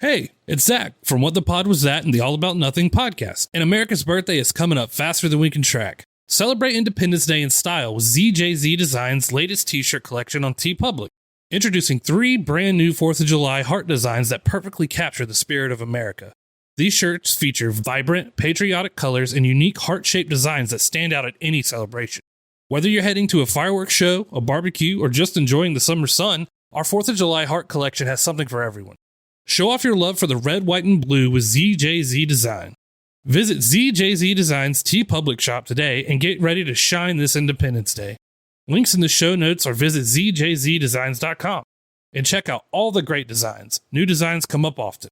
Hey, it's Zach from What the Pod Was That and the All About Nothing podcast. And America's birthday is coming up faster than we can track. Celebrate Independence Day in style with ZJZ Design's latest t-shirt collection on TeePublic. Introducing 3 brand new 4th of July heart designs that perfectly capture the spirit of America. These shirts feature vibrant, patriotic colors and unique heart-shaped designs that stand out at any celebration. Whether you're heading to a fireworks show, a barbecue, or just enjoying the summer sun, our 4th of July heart collection has something for everyone. Show off your love for the red, white, and blue with ZJZ Design. Visit ZJZ Design's TeePublic shop today and get ready to shine this Independence Day. Links in the show notes or visit ZJZDesigns.com and check out all the great designs. New designs come up often.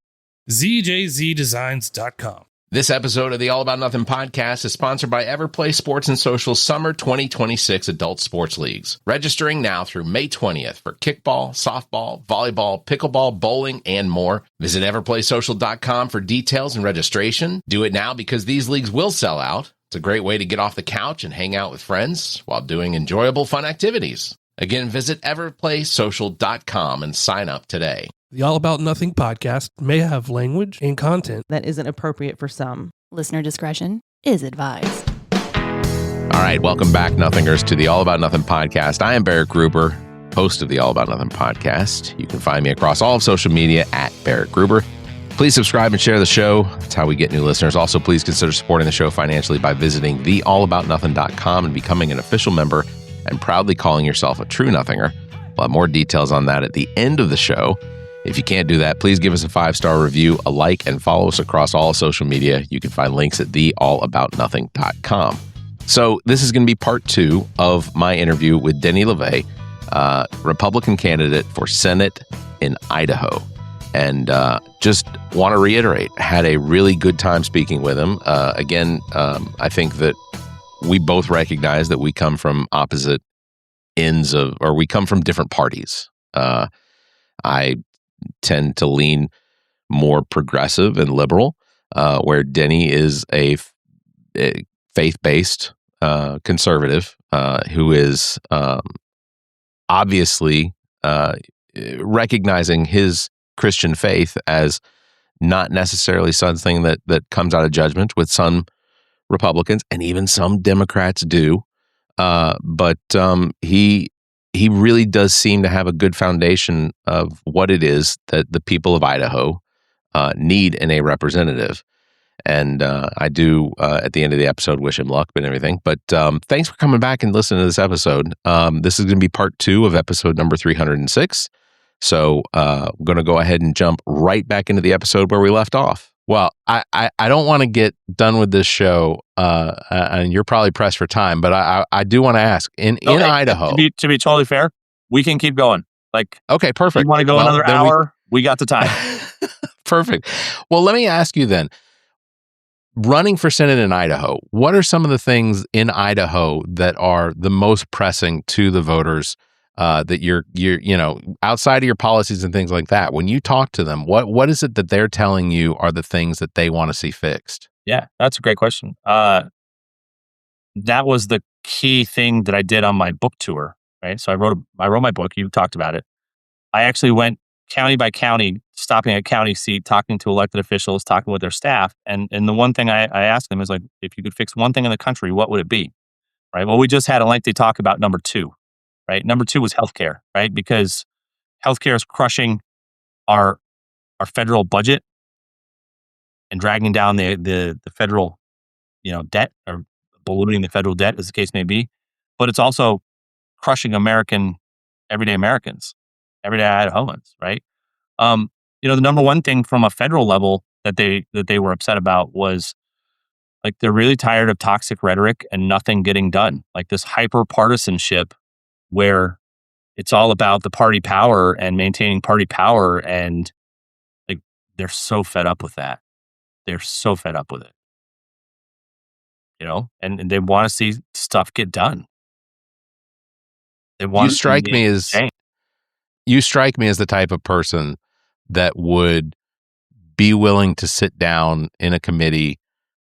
ZJZDesigns.com. This episode of the All About Nothing podcast is sponsored by Everplay Sports and Social Summer 2026 Adult Sports Leagues. Registering now through May 20th for kickball, softball, volleyball, pickleball, bowling, and more. Visit everplaysocial.com for details and registration. Do it now because these leagues will sell out. It's a great way to get off the couch and hang out with friends while doing enjoyable, fun activities. Again, visit everplaysocial.com and sign up today. The All About Nothing podcast may have language and content that isn't appropriate for some. Listener discretion is advised. All right, welcome back, Nothingers, to the All About Nothing podcast. I am Barrett Gruber, host of the All About Nothing podcast. You can find me across all of social media at Barrett Gruber. Please subscribe and share the show. That's how we get new listeners. Also, please consider supporting the show financially by visiting theallaboutnothing.com and becoming an official member and proudly calling yourself a true Nothinger. We'll have more details on that at the end of the show. If you can't do that, please give us a 5-star review, a like, and follow us across all social media. You can find links at theallaboutnothing.com. So this is going to be part 2 of my interview with Denny LaVé, Republican candidate for Senate in Idaho. And just want to reiterate, had a really good time speaking with him. I think that we both recognize that we come from opposite ends of, or we come from different parties. I tend to lean more progressive and liberal, where Denny is a faith-based conservative who is obviously recognizing his Christian faith as not necessarily something that comes out of judgment, with some Republicans and even some Democrats do. But he really does seem to have a good foundation of what it is that the people of Idaho need in a representative. And I do, at the end of the episode, wish him luck and everything. But thanks for coming back and listening to this episode. This is going to be part 2 of episode number 306. So I'm going to go ahead and jump right back into the episode where we left off. Well, I don't want to get done with this show, and you're probably pressed for time, but I do want to ask, in Idaho. To be totally fair, we can keep going. Okay, perfect. You want to go another hour? We got the time. Perfect. Well, let me ask you then, running for Senate in Idaho, what are some of the things in Idaho that are the most pressing to the voters that you're outside of your policies and things like that? When you talk to them, what is it that they're telling you are the things that they want to see fixed? Yeah, that's a great question. That was the key thing that I did on my book tour, right? So I wrote my book. You talked about it. I actually went county by county, stopping at county seat, talking to elected officials, talking with their staff. And the one thing I asked them is, if you could fix one thing in the country, what would it be? Right. Well, we just had a lengthy talk about number 2. Right. Number 2 was healthcare, right? Because healthcare is crushing our federal budget and dragging down the federal, debt, or ballooning the federal debt, as the case may be. But it's also crushing everyday Americans, everyday Idahoans, right? The number one thing from a federal level that they were upset about was, they're really tired of toxic rhetoric and nothing getting done. This hyper partisanship, where it's all about the party power and maintaining party power. And they're so fed up with that. They're so fed up with it, and they want to see stuff get done. They want you strike me as the type of person that would be willing to sit down in a committee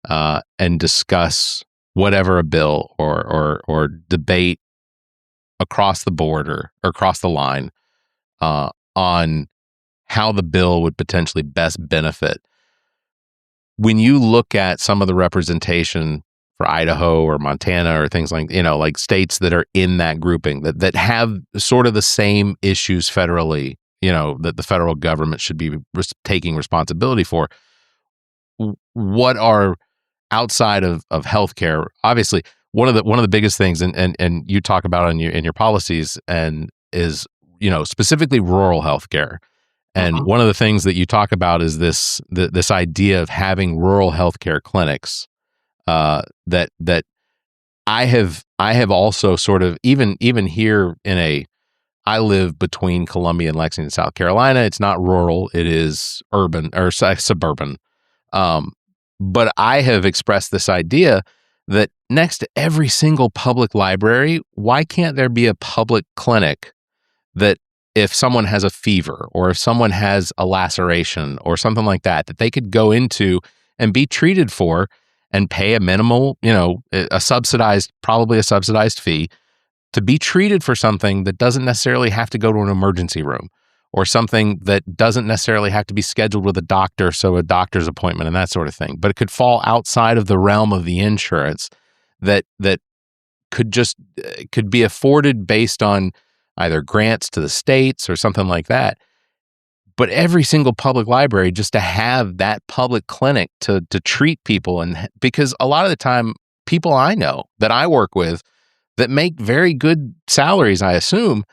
and discuss whatever a bill or debate across the border or across the line on how the bill would potentially best benefit. When you look at some of the representation for Idaho or Montana or things like, like states that are in that grouping that have sort of the same issues federally, that the federal government should be taking responsibility for, what are outside of healthcare? Obviously, one of the biggest things, and you talk about in your policies, and is specifically rural healthcare. And one of the things that you talk about is this idea of having rural healthcare clinics. That I have also sort of even here I live between Columbia and Lexington, South Carolina. It's not rural; it is urban or suburban. But I have expressed this idea that next to every single public library, why can't there be a public clinic that if someone has a fever or if someone has a laceration or something like that they could go into and be treated for and pay a minimal, probably a subsidized fee to be treated for something that doesn't necessarily have to go to an emergency room, or something that doesn't necessarily have to be scheduled with a doctor, so a doctor's appointment and that sort of thing. But it could fall outside of the realm of the insurance that could be afforded based on either grants to the states or something like that. But every single public library, just to have that public clinic to treat people, and because a lot of the time, people I know that I work with that make very good salaries, I assume,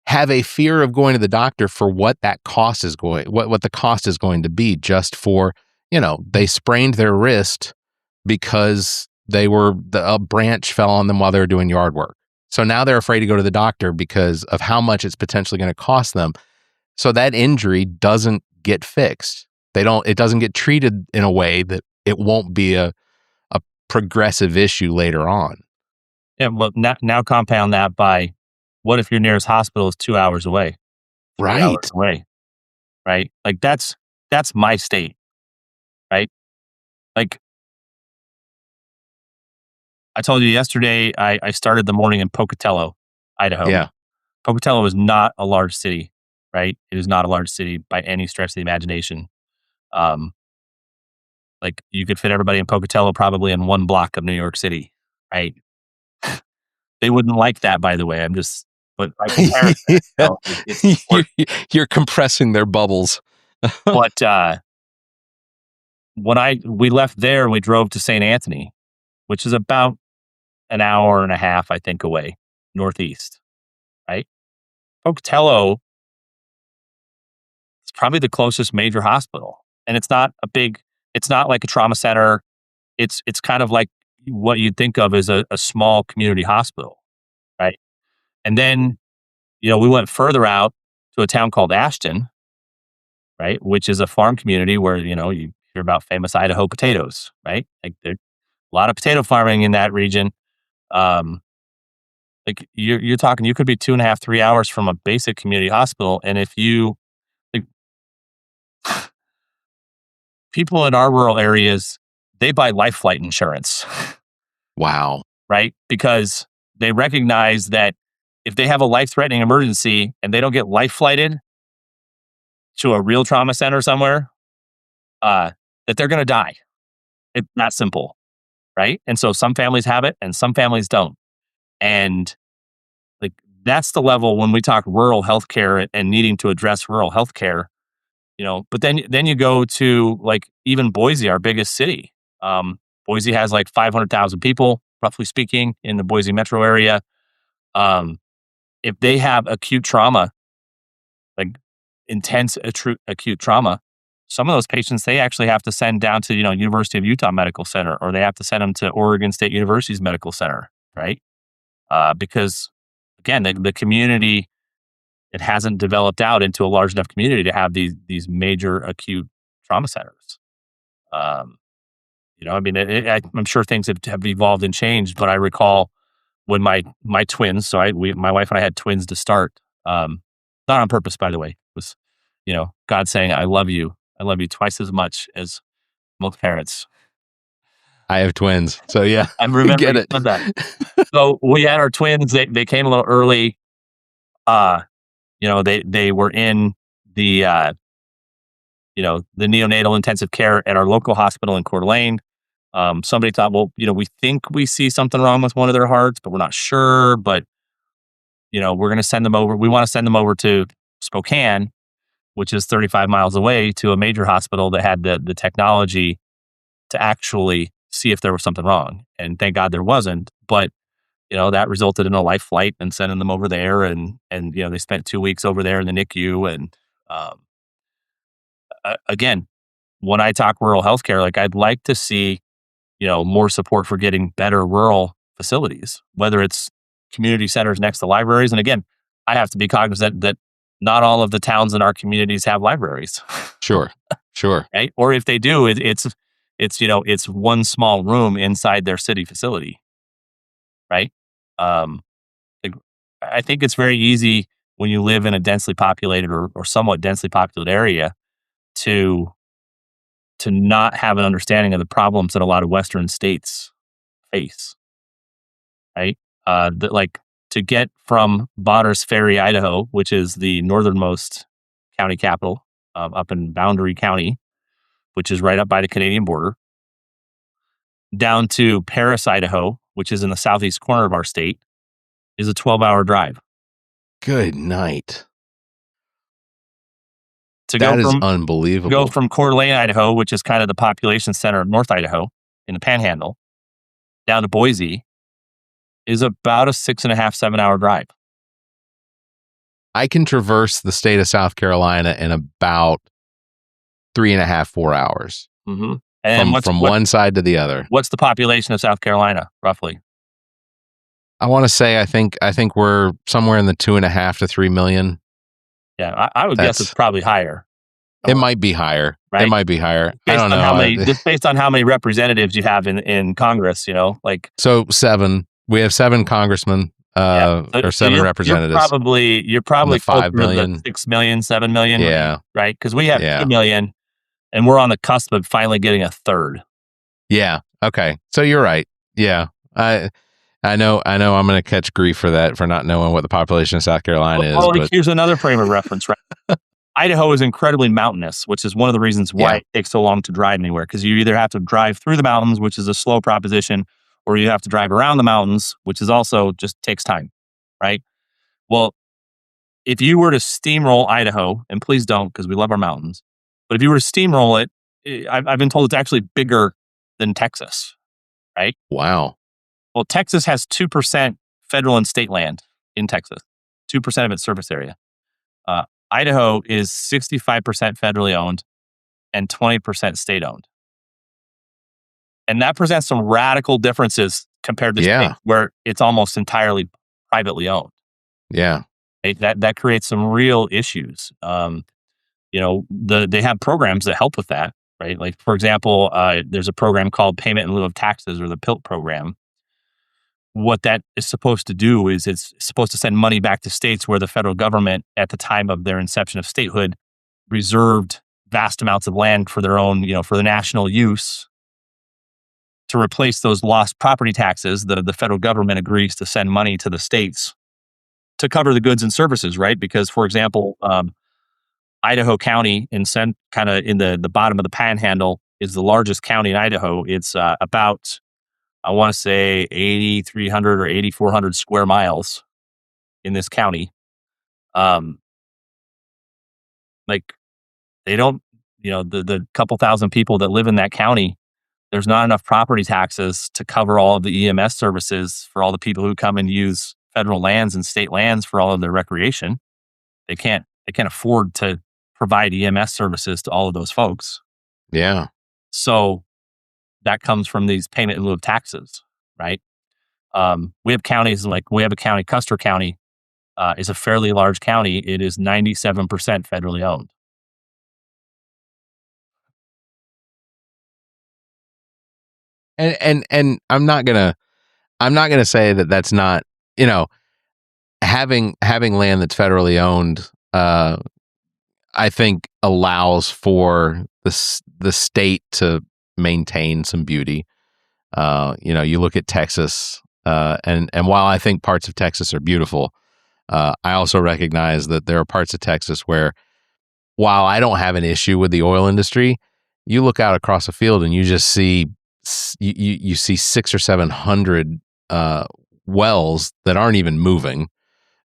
have a fear of going to the doctor for what the cost is going to be, just for, they sprained their wrist because a branch fell on them while they were doing yard work. So now they're afraid to go to the doctor because of how much it's potentially going to cost them. So that injury doesn't get fixed. It doesn't get treated in a way that it won't be a progressive issue later on. Yeah, well, now compound that by, what if your nearest hospital is 2 hours away? 3 hours away, right? Like that's my state, right? Like I told you yesterday, I started the morning in Pocatello, Idaho. Yeah. Pocatello is not a large city, right? It is not a large city by any stretch of the imagination. Like you could fit everybody in Pocatello probably in one block of New York City, right? They wouldn't like that, by the way. But by comparison, you're compressing their bubbles. But when we left there, we drove to St. Anthony, which is about an hour and a half, I think, away, northeast, right? Pocatello is probably the closest major hospital. And it's not like a trauma center. It's kind of like what you'd think of as a small community hospital, right? And then, we went further out to a town called Ashton, right? Which is a farm community where, you hear about famous Idaho potatoes, right? Like there's a lot of potato farming in that region. Like you're talking, you could be 2.5, 3 hours from a basic community hospital. And if you, like, people in our rural areas, they buy life flight insurance. Wow. Right? Because they recognize that if they have a life-threatening emergency and they don't get life flighted to a real trauma center somewhere, that they're going to die. It's not simple, right? And so some families have it and some families don't. And like that's the level when we talk rural healthcare and needing to address rural healthcare, but then you go to like even Boise, our biggest city. Boise has like 500,000 people, roughly speaking, in the Boise metro area. If they have acute trauma, like intense acute trauma, some of those patients, they actually have to send down to, University of Utah Medical Center, or they have to send them to Oregon State University's Medical Center, right? Because again, the community, it hasn't developed out into a large enough community to have these major acute trauma centers. I'm sure things have evolved and changed, but I recall when my twins, my wife and I had twins to start, not on purpose, by the way. It was, God saying, I love you twice as much as most parents. I have twins, so yeah, I remember get it. That. So we had our twins. They came a little early. They were in the the neonatal intensive care at our local hospital in Coeur d'Alene. Somebody thought, well, we think we see something wrong with one of their hearts, but we're not sure. But, we're going to send them over. We want to send them over to Spokane, which is 35 miles away, to a major hospital that had the technology to actually see if there was something wrong. And thank God there wasn't. But, that resulted in a life flight and sending them over there. And they spent 2 weeks over there in the NICU. And again, when I talk rural healthcare, like I'd like to see, more support for getting better rural facilities, whether it's community centers next to libraries. And again, I have to be cognizant that not all of the towns in our communities have libraries. Sure. Right? Or if they do, it's one small room inside their city facility. Right? I think it's very easy when you live in a densely populated or somewhat densely populated area to not have an understanding of the problems that a lot of Western states face, right? To get from Bonners Ferry, Idaho, which is the northernmost county capital, up in Boundary County, which is right up by the Canadian border, down to Paris, Idaho, which is in the southeast corner of our state, is a 12-hour drive. Good night. That is unbelievable. Go from Coeur d'Alene, Idaho, which is kind of the population center of North Idaho in the Panhandle, down to Boise, is about a 6.5, 7-hour drive. I can traverse the state of South Carolina in about 3.5, 4 hours. Mm-hmm. And from one side to the other. What's the population of South Carolina, roughly? I want to say I think we're somewhere in the 2.5 to 3 million. Yeah, I would guess it's probably higher. It might be higher. Right? It might be higher. Based I don't know. Just based on how many representatives you have in Congress, So 7. We have 7 congressmen or 7 representatives. You're probably 5 million, 6 million, 7 million. Yeah. Right? Because we have 2 million, and we're on the cusp of finally getting a third. Yeah. Okay. So you're right. Yeah. I know I'm going to catch grief for that, for not knowing what the population of South Carolina is. But here's another frame of reference, right? Idaho is incredibly mountainous, which is one of the reasons why it takes so long to drive anywhere. Because you either have to drive through the mountains, which is a slow proposition, or you have to drive around the mountains, which is also just takes time, right? Well, if you were to steamroll Idaho, and please don't, because we love our mountains, but if you were to steamroll it, I've been told it's actually bigger than Texas, right? Wow. Well, Texas has 2% federal and state land in Texas, 2% of its surface area. Idaho is 65% federally owned and 20% state owned. And that presents some radical differences compared to state, where it's almost entirely privately owned. Yeah. That creates some real issues. They have programs that help with that, right? Like, for example, there's a program called Payment in Lieu of Taxes, or the PILT program. What that is supposed to do is it's supposed to send money back to states where the federal government, at the time of their inception of statehood, reserved vast amounts of land for their own, for the national use. To replace those lost property taxes, the federal government agrees to send money to the states to cover the goods and services, right? Because, for example, Idaho County, kind of in the bottom of the Panhandle, is the largest county in Idaho. It's about, I want to say, 8,300 or 8,400 square miles in this county. They don't, the couple thousand people that live in that county, there's not enough property taxes to cover all of the EMS services for all the people who come and use federal lands and state lands for all of their recreation. They can't afford to provide EMS services to all of those folks. Yeah. So that comes from these payment in lieu of taxes, right? We have counties we have a county, Custer County, is a fairly large county. It is 97% federally owned. And I'm not gonna say that that's not, having land that's federally owned, I think allows for the state to maintain some beauty. You look at Texas, and while I think parts of Texas are beautiful, I also recognize that there are parts of Texas where while I don't have an issue with the oil industry, you look out across the field and you just see you see 600 or 700 wells that aren't even moving.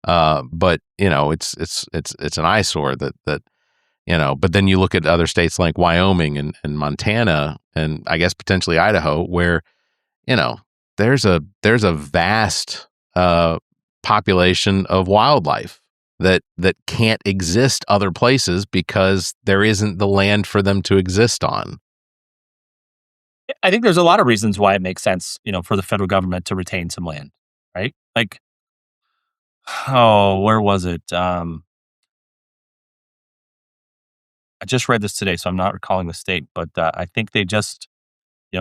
But it's an eyesore that But then you look at other states like Wyoming and Montana, and I guess potentially Idaho, where there's a vast population of wildlife that can't exist other places because there isn't the land for them to exist on. I think there's a lot of reasons why it makes sense, for the federal government to retain some land, right? Like, where was it? I just read this today, so I'm not recalling the state, but I think they just,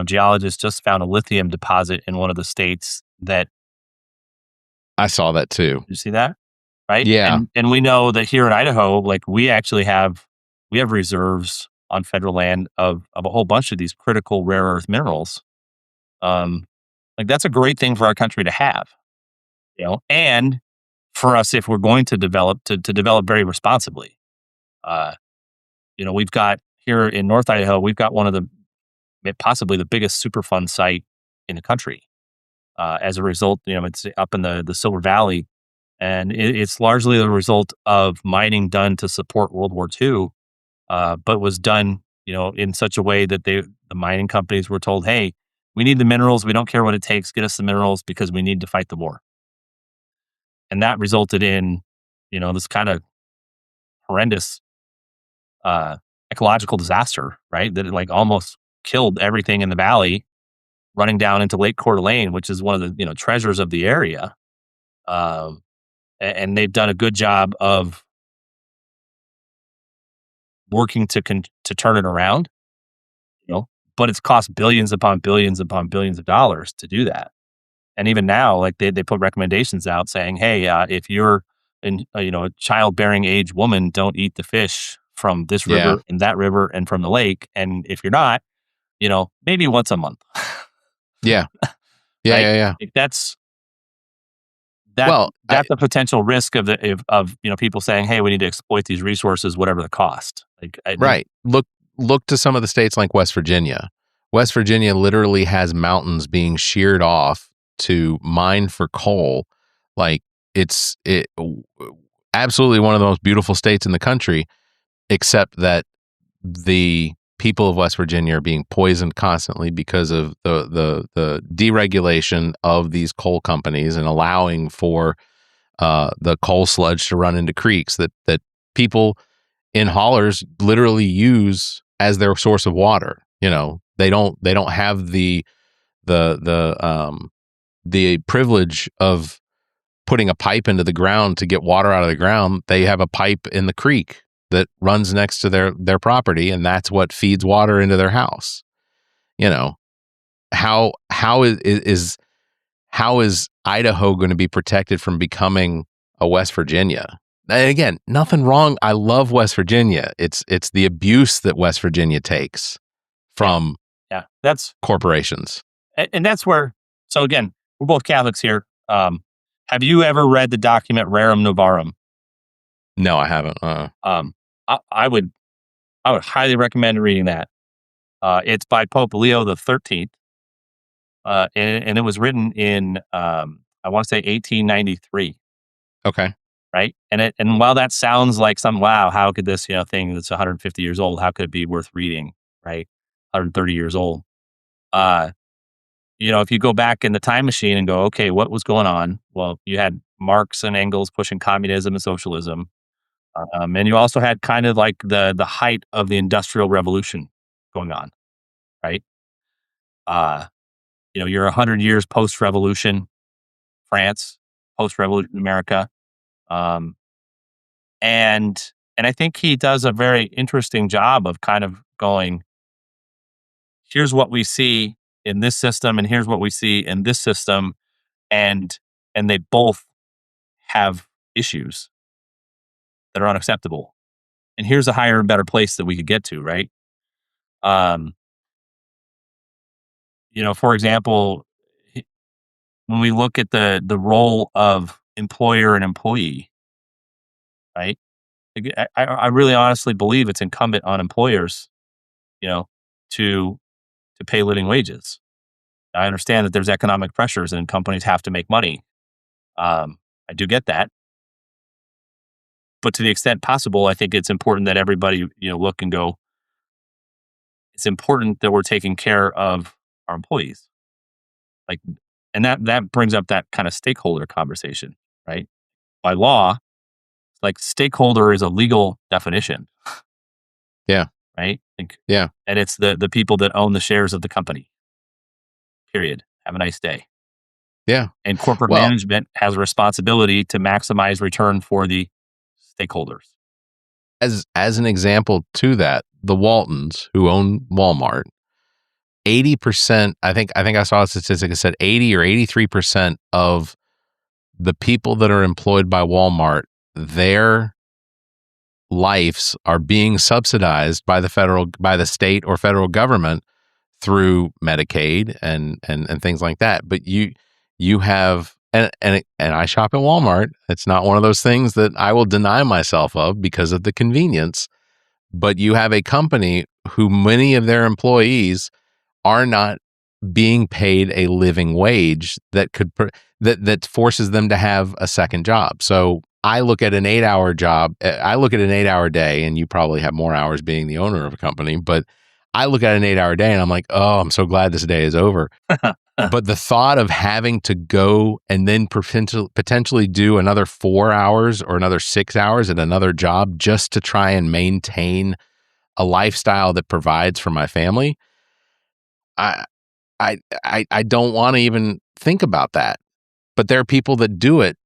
geologists just found a lithium deposit in one of the states that. I saw that too. Did you see that? Right? Yeah. And we know that here in Idaho, like we actually have reserves on federal land of a whole bunch of these critical rare earth minerals. Like that's a great thing for our country to have, and for us, if we're going to develop, to develop very responsibly. We've got here in North Idaho, we've got one of possibly the biggest Superfund site in the country. As a result, it's up in the Silver Valley, and it's largely the result of mining done to support World War II, but was done, in such a way that the mining companies were told, "Hey, we need the minerals. We don't care what it takes. Get us the minerals because we need to fight the war." And that resulted in, this kind of horrendous ecological disaster, right? That like almost killed everything in the valley, running down into Lake Coeur d'Alene, which is one of the treasures of the area. And they've done a good job of working to turn it around, but it's cost billions upon billions upon billions of dollars to do that. And even now, like they put recommendations out saying, hey, if you're a childbearing age woman, don't eat the fish from this river and that river and from the lake. And if you're not, maybe once a month. Yeah. Yeah. Right? Yeah. Like that's a potential risk of people saying, hey, we need to exploit these resources, whatever the cost. Right. Look to some of the states like West Virginia. West Virginia literally has mountains being sheared off to mine for coal. Like it's absolutely one of the most beautiful states in the country, except that the people of West Virginia are being poisoned constantly because of the deregulation of these coal companies and allowing for the coal sludge to run into creeks that people in haulers literally use as their source of water. They don't have the privilege of putting a pipe into the ground to get water out of the ground. They have a pipe in the creek that runs next to their property, and that's what feeds water into their house. How is Idaho going to be protected from becoming a West Virginia? And again, nothing wrong. I love West Virginia. It's the abuse that West Virginia takes from that's corporations. And that's where, so again, we're both Catholics here. Have you ever read the document Rerum Novarum? No, I haven't. I would highly recommend reading that. It's by Pope Leo the 13th. And it was written in, I want to say 1893. Okay. Right. And while that sounds like wow, how could this, thing that's 150 years old, how could it be worth reading? Right. 130 years old. If you go back in the time machine and go, okay, what was going on? Well, you had Marx and Engels pushing communism and socialism. And you also had kind of like the height of the Industrial Revolution going on. Right. You're 100 years post-revolution France, post-revolution America. And I think he does a very interesting job of kind of going, here's what we see in this system, and here's what we see in this system, and they both have issues that are unacceptable. And here's a higher and better place that we could get to, right? For example, when we look at the role of employer and employee, right? I really honestly believe it's incumbent on employers, to pay living wages. I understand that there's economic pressures and companies have to make money. I do get that. But to the extent possible, I think it's important that everybody, look and go, it's important that we're taking care of our employees. Like, and that brings up that kind of stakeholder conversation, right? By law, like stakeholder is a legal definition. Yeah. Right? Yeah. And it's the people that own the shares of the company. Period. Have a nice day. Yeah. And corporate Well, management has a responsibility to maximize return for the stakeholders. as an example to that, the Waltons, who own Walmart, 80%, I think I saw a statistic that said 80 or 83% of the people that are employed by Walmart, their lives are being subsidized by the state or federal government through Medicaid and things like that. But you have and I shop at Walmart. It's not one of those things that I will deny myself of because of the convenience. But you have a company who many of their employees are not being paid a living wage that that forces them to have a second job. So I look at an 8-hour job. I look at an 8-hour day, and you probably have more hours being the owner of a company, but I look at an 8-hour day and I'm like, oh, I'm so glad this day is over. But the thought of having to go and then potentially do another 4 hours or another 6 hours at another job just to try and maintain a lifestyle that provides for my family, I don't want to even think about that. But there are people that do it,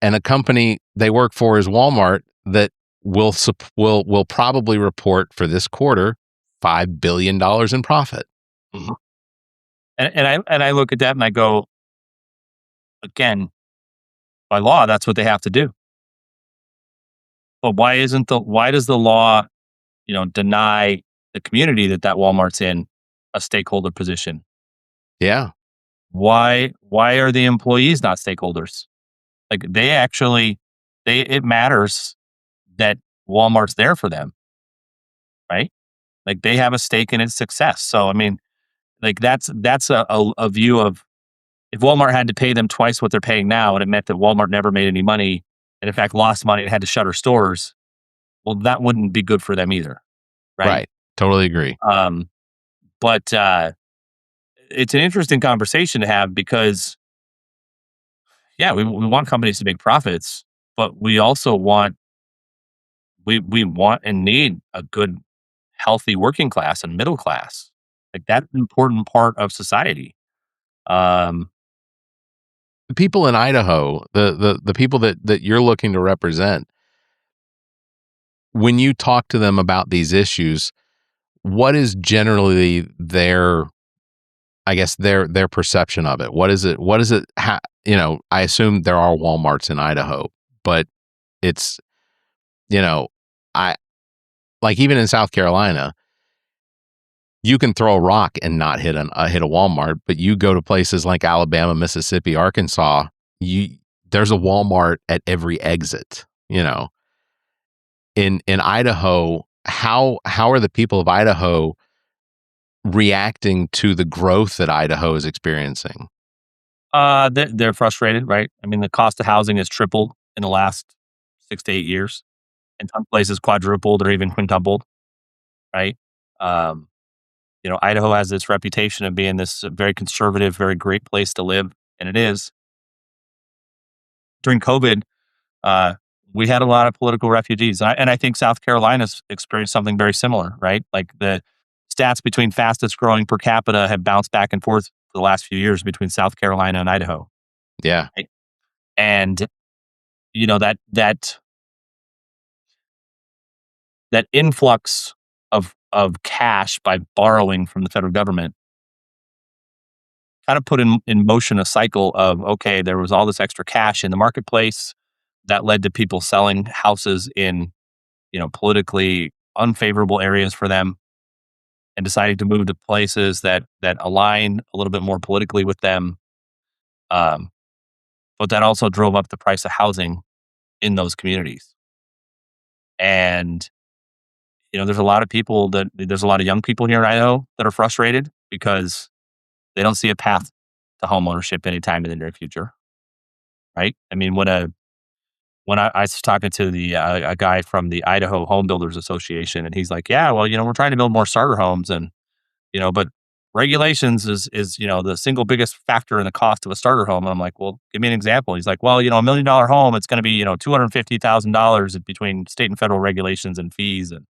and a company they work for is Walmart that will probably report for this quarter $5 billion in profit. Mm-hmm. And I look at that and I go, again, by law, that's what they have to do. But why does the law, deny the community that Walmart's in a stakeholder position? Yeah. Why are the employees not stakeholders? Like it matters that Walmart's there for them, right? Like they have a stake in its success. So, I mean, like that's a view of, if Walmart had to pay them twice what they're paying now, and it meant that Walmart never made any money, and in fact lost money and had to shutter stores, well, that wouldn't be good for them either, right? Right. Totally agree. But it's an interesting conversation to have because, yeah, we want companies to make profits, but we also want and need a good, healthy working class and middle class. Like that's an important part of society. The people in Idaho, the people that you're looking to represent, when you talk to them about these issues, what is generally their perception of it? What is it? I assume there are Walmarts in Idaho, but it's, I like, even in South Carolina, you can throw a rock and not hit a Walmart, but you go to places like Alabama, Mississippi, Arkansas, there's a Walmart at every exit. In Idaho, how are the people of Idaho reacting to the growth that Idaho is experiencing? They're frustrated, right? I mean, the cost of housing has tripled in the last 6 to 8 years. In some places quadrupled or even quintupled, right? Idaho has this reputation of being this very conservative, very great place to live, and it is. During COVID, we had a lot of political refugees, and I think South Carolina's experienced something very similar, right? Like the stats between fastest growing per capita have bounced back and forth for the last few years between South Carolina and Idaho. Yeah, right? And that influx of cash by borrowing from the federal government kind of put in motion a cycle of, okay, there was all this extra cash in the marketplace that led to people selling houses in, politically unfavorable areas for them and deciding to move to places that align a little bit more politically with them. But that also drove up the price of housing in those communities. And, there's a lot of young people here in Idaho that are frustrated because they don't see a path to home ownership anytime in the near future. Right. I mean, when I was talking to a guy from the Idaho Home Builders Association, and he's like, yeah, well, we're trying to build more starter homes, and, but regulations is, the single biggest factor in the cost of a starter home. And I'm like, well, give me an example. He's like, well, $1 million home, it's going to be, $250,000 between state and federal regulations and fees. And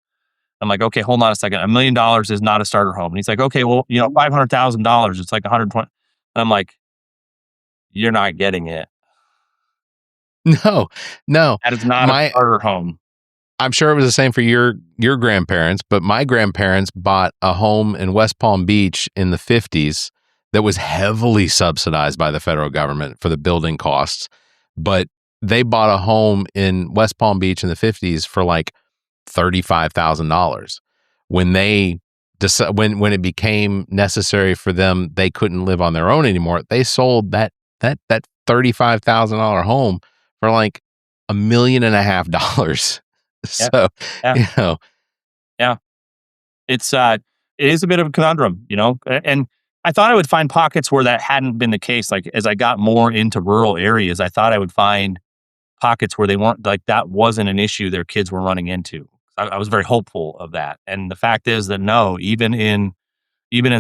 I'm like, okay, hold on a second. $1 million is not a starter home. And he's like, okay, well, $500,000, it's like 120. And I'm like, you're not getting it. No. That is not a starter home. I'm sure it was the same for your grandparents, but my grandparents bought a home in West Palm Beach in the 50s that was heavily subsidized by the federal government for the building costs. But they bought a home in West Palm Beach in the 50s for like $35,000. When when it became necessary for them, they couldn't live on their own anymore. They sold that $35,000 home for like $1.5 million. So, yeah, it is a bit of a conundrum, and I thought I would find pockets where that hadn't been the case. Like, as I got more into rural areas, I thought I would find pockets where they weren't, like, that wasn't an issue their kids were running into. I was very hopeful of that. And the fact is that no, even in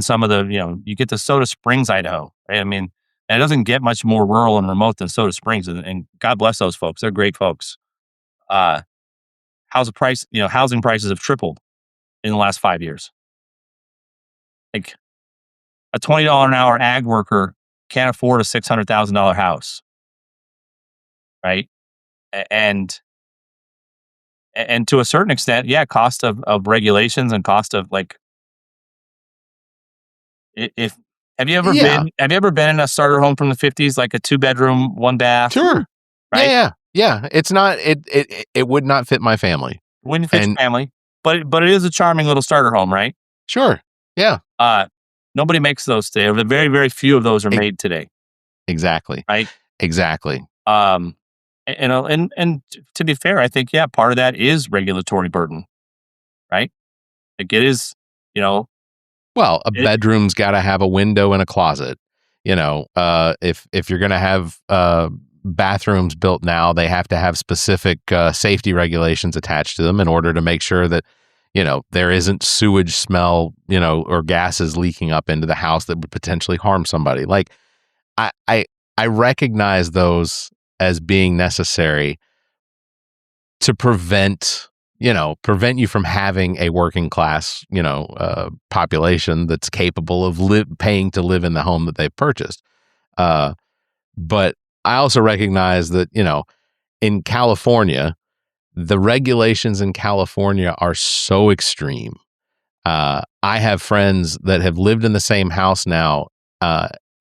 some of the, you get to Soda Springs, Idaho, right? I mean, and it doesn't get much more rural and remote than Soda Springs. And God bless those folks. They're great folks. Housing prices have tripled in the last 5 years. Like, a $20 an hour ag worker can't afford a $600,000 house, right? And to a certain extent, yeah, cost of regulations and cost of, like, if have you ever been in a starter home from the 50s, like a 2-bedroom, 1-bath? Sure. Right? Yeah. It's not it would not fit my family. Wouldn't fit your family, but it is a charming little starter home, right? Sure. Yeah. Nobody makes those today. Very, very few of those are made today. Exactly. Right. Exactly. And to be fair, I think, part of that is regulatory burden, right? Like, it is, well, bedroom's got to have a window and a closet. If you're going to have bathrooms built now, they have to have specific safety regulations attached to them in order to make sure that, there isn't sewage smell, or gases leaking up into the house that would potentially harm somebody. Like, I recognize those as being necessary to prevent you from having a working class, population that's capable of paying to live in the home that they've purchased. But I also recognize that, in California, the regulations in California are so extreme. I have friends that have lived in the same house now,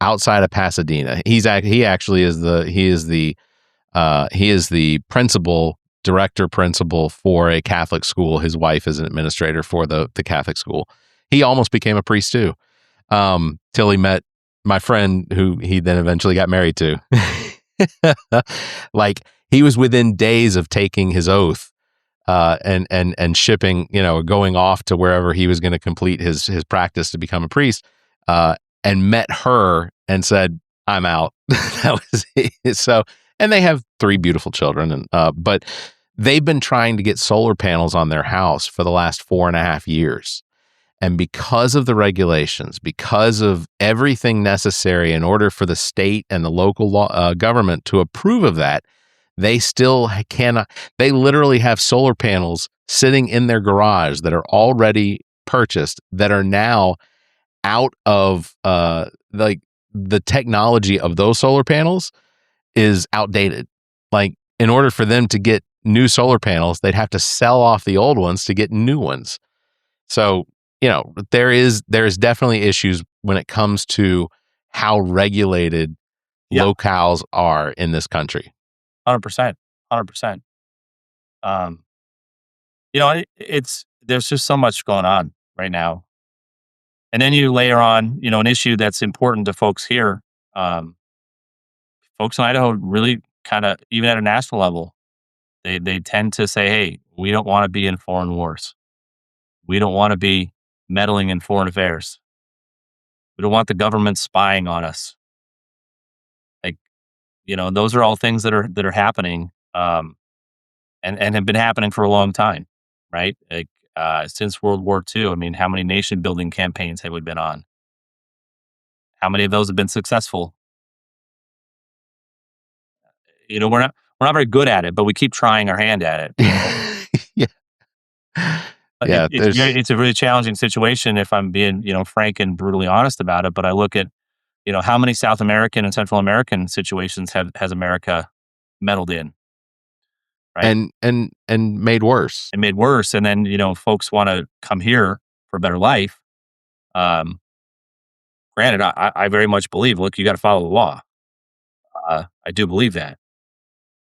outside of Pasadena. He is the director principal for a Catholic school. His wife is an administrator for the Catholic school. He almost became a priest too, till he met my friend who he then eventually got married to. Like, he was within days of taking his oath, and shipping, going off to wherever he was going to complete his practice to become a priest, and met her and said, I'm out. That was it. So, and they have 3 beautiful children, and but they've been trying to get solar panels on their house for the last 4.5 years. And because of the regulations, because of everything necessary in order for the state and the local government to approve of that, they still cannot. They literally have solar panels sitting in their garage that are already purchased, that are now out of like, the technology of those solar panels is outdated. Like, in order for them to get new solar panels, they'd have to sell off the old ones to get new ones. So, there is definitely issues when it comes to how regulated locales are in this country. 100%. There's just so much going on right now. And then you layer on, an issue that's important to folks here. Folks in Idaho really kind of, even at a national level, they tend to say, hey, We don't want to be in foreign wars. We don't want to be meddling in foreign affairs. We don't want the government spying on us. Like, those are all things that are happening, and have been happening for a long time, right? Like, since World War II. I mean, how many nation building campaigns have we been on? How many of those have been successful? We're not very good at it, but we keep trying our hand at it. Yeah. Yeah, It's a really challenging situation if I'm being, frank and brutally honest about it. But I look at, how many South American and Central American situations has America meddled in, right? and made worse. And made worse. And then, folks want to come here for a better life. Granted, I very much believe, look, you got to follow the law. I do believe that.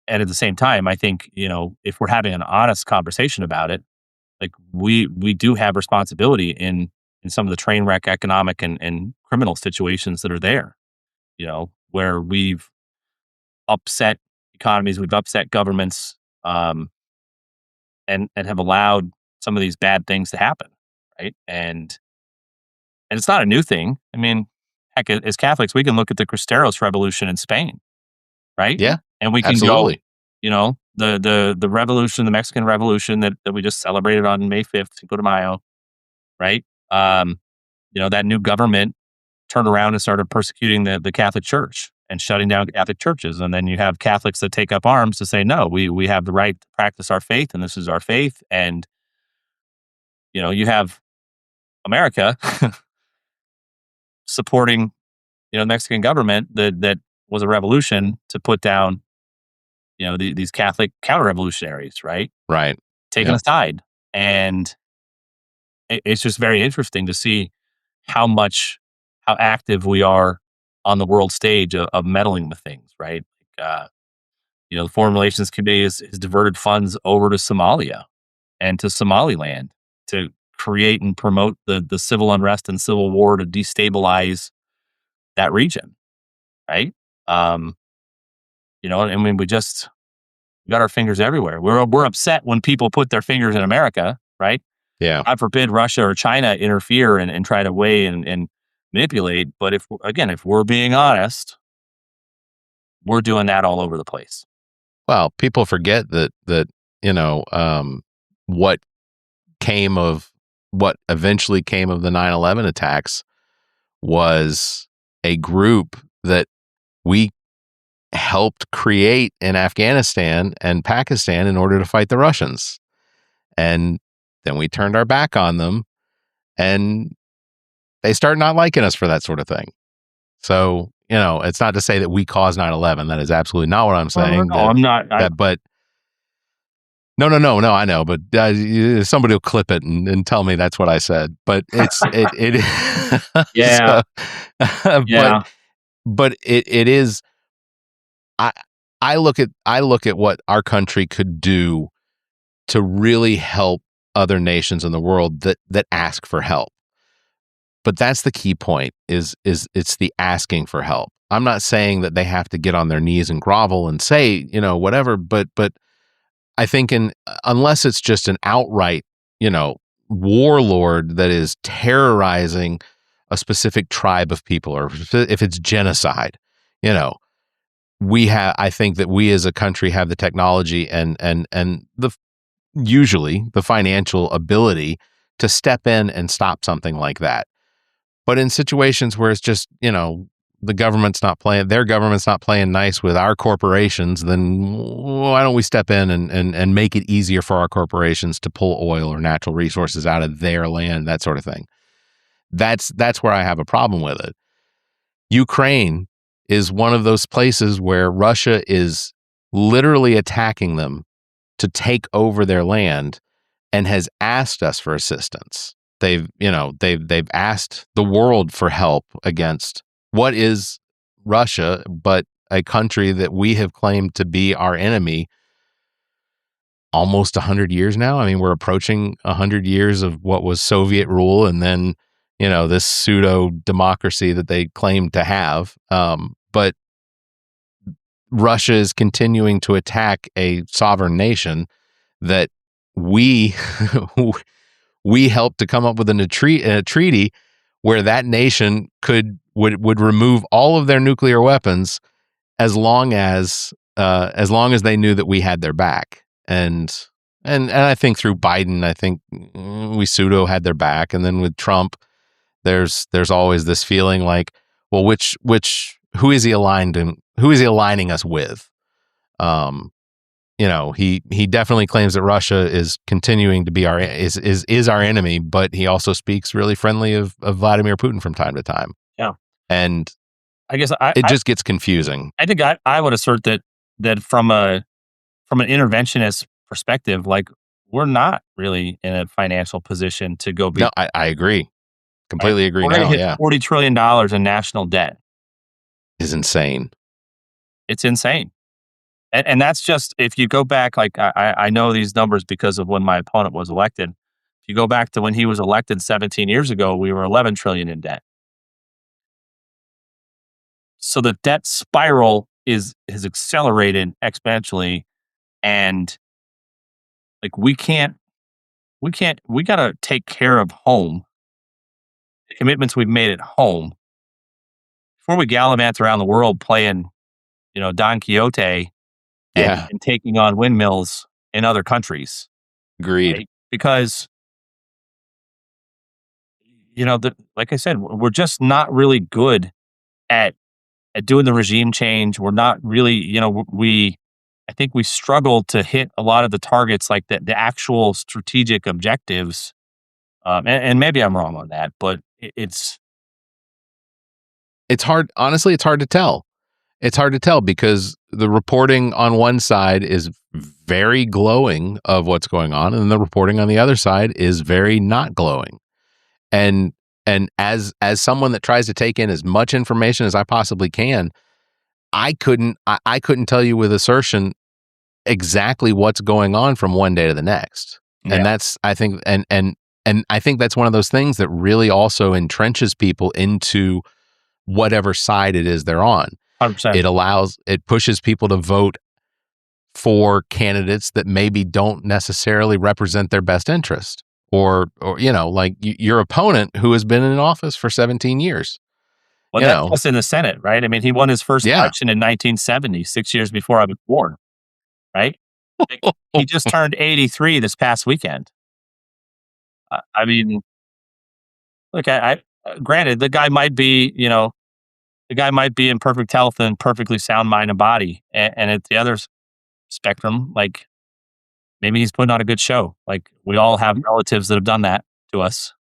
And at the same time, I think, if we're having an honest conversation about it, like we do have responsibility in some of the train wreck economic and criminal situations that are there, where we've upset economies, we've upset governments, and have allowed some of these bad things to happen, right? And it's not a new thing. I mean, heck, as Catholics, we can look at the Cristeros Revolution in Spain, right? Yeah, and we can absolutely. go, the revolution, the Mexican Revolution that we just celebrated on May 5th, Cinco de Mayo, right? That new government turned around and started persecuting the Catholic Church and shutting down Catholic churches. And then you have Catholics that take up arms to say, no, we have the right to practice our faith, and this is our faith. And, you have America supporting, the Mexican government that was a revolution to put down, these Catholic counter-revolutionaries, right? Right. Taking a side. And it's just very interesting to see how active we are on the world stage of meddling with things, right? The Foreign Relations Committee has diverted funds over to Somalia and to Somaliland to create and promote the civil unrest and civil war to destabilize that region, right? I mean, we got our fingers everywhere. We're upset when people put their fingers in America, right? Yeah. God forbid Russia or China interfere and try to weigh and manipulate. But if we're being honest, we're doing that all over the place. Well, people forget that what eventually came of the 9/11 attacks was a group that we helped create in Afghanistan and Pakistan in order to fight the Russians. And then we turned our back on them, and they started not liking us for that sort of thing. So, it's not to say that we caused 9/11. That is absolutely not what I'm saying. No, I'm not. But no, I know. But somebody will clip it and tell me that's what I said. But it yeah. Yeah. But it is. I look at what our country could do to really help other nations in the world that ask for help. But that's the key point is it's the asking for help. I'm not saying that they have to get on their knees and grovel and say, whatever, but I think unless it's just an outright, warlord that is terrorizing a specific tribe of people, or if it's genocide, I think that we as a country have the technology and usually the financial ability to step in and stop something like that. But in situations where it's just, their government's not playing nice with our corporations, then why don't we step in and make it easier for our corporations to pull oil or natural resources out of their land, that sort of thing. That's where I have a problem with it. Ukraine is one of those places where Russia is literally attacking them to take over their land and has asked us for assistance. They've asked the world for help against what is Russia, but a country that we have claimed to be our enemy almost 100 years now. I mean, we're approaching 100 years of what was Soviet rule, and then, this pseudo democracy that they claimed to have. But Russia is continuing to attack a sovereign nation that we we helped to come up with a treaty where that nation would remove all of their nuclear weapons as long as they knew that we had their back. And I think through Biden, I think we pseudo had their back, and then with Trump, there's always this feeling like, well, who is he aligned and who is he aligning us with? He definitely claims that Russia is continuing to be our enemy, but he also speaks really friendly of Vladimir Putin from time to time. Yeah, and I guess it just gets confusing. I think I would assert that from an interventionist perspective, like, we're not really in a financial position to go be. No, I agree. Completely agree. We're Now, hit yeah, $40 trillion in national debt. Is insane. It's insane. And that's just, if you go back, like, I know these numbers because of when my opponent was elected. If you go back to when he was elected 17 years ago, we were 11 trillion in debt. So the debt spiral has accelerated exponentially, and like, we got to take care of home, the commitments we've made at home, before we gallivant around the world playing, Don Quixote and taking on windmills in other countries. Agreed. Right? Because, like I said, we're just not really good at doing the regime change. We're not really, I think we struggle to hit a lot of the targets, like the actual strategic objectives. And maybe I'm wrong on that, but it's hard. Honestly, it's hard to tell. It's hard to tell because the reporting on one side is very glowing of what's going on, and the reporting on the other side is very not glowing. And as someone that tries to take in as much information as I possibly can, I couldn't tell you with assertion exactly what's going on from one day to the next. Yeah. And that's, I think, and I think that's one of those things that really also entrenches people into whatever side it is they're on. 100%. It pushes people to vote for candidates that maybe don't necessarily represent their best interest, or like your opponent who has been in office for 17 years. Well, that's just in the Senate, right? I mean, he won his first election in 1970, 6 years before I was born, right? He just turned 83 this past weekend. I mean, look, I granted, the guy might be in perfect health and perfectly sound mind and body, and at the other spectrum, like, maybe he's putting on a good show. Like, we all have relatives that have done that to us.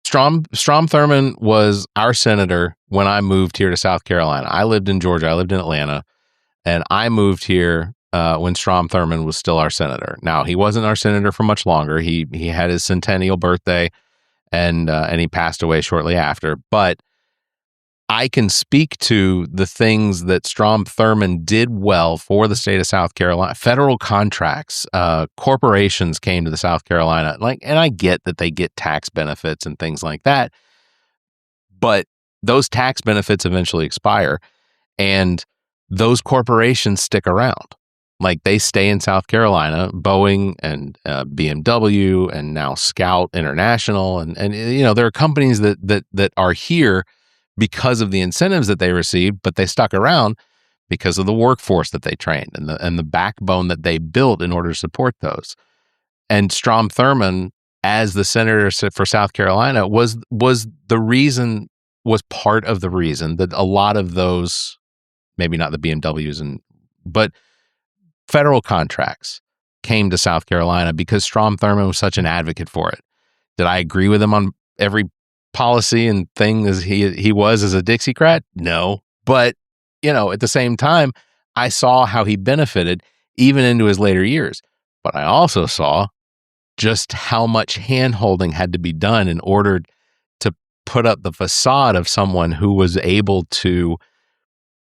Strom Thurmond was our senator when I moved here to South Carolina. I lived in Georgia. I lived in Atlanta, and I moved here when Strom Thurmond was still our senator. Now, he wasn't our senator for much longer. He had his centennial birthday, and he passed away shortly after. But I can speak to the things that Strom Thurmond did well for the state of South Carolina. Federal contracts, corporations came to the South Carolina, and I get that they get tax benefits and things like that, but those tax benefits eventually expire, and those corporations stick around. Like, they stay in South Carolina. Boeing and BMW and now Scout International, and there are companies that are here because of the incentives that they received, but they stuck around because of the workforce that they trained and the backbone that they built in order to support those. And Strom Thurmond, as the senator for South Carolina, was part of the reason that a lot of those, maybe not the BMWs but federal contracts came to South Carolina because Strom Thurmond was such an advocate for it. Did I agree with him on every policy and thing as he was as a Dixiecrat? No. But, at the same time, I saw how he benefited even into his later years. But I also saw just how much hand-holding had to be done in order to put up the facade of someone who was able to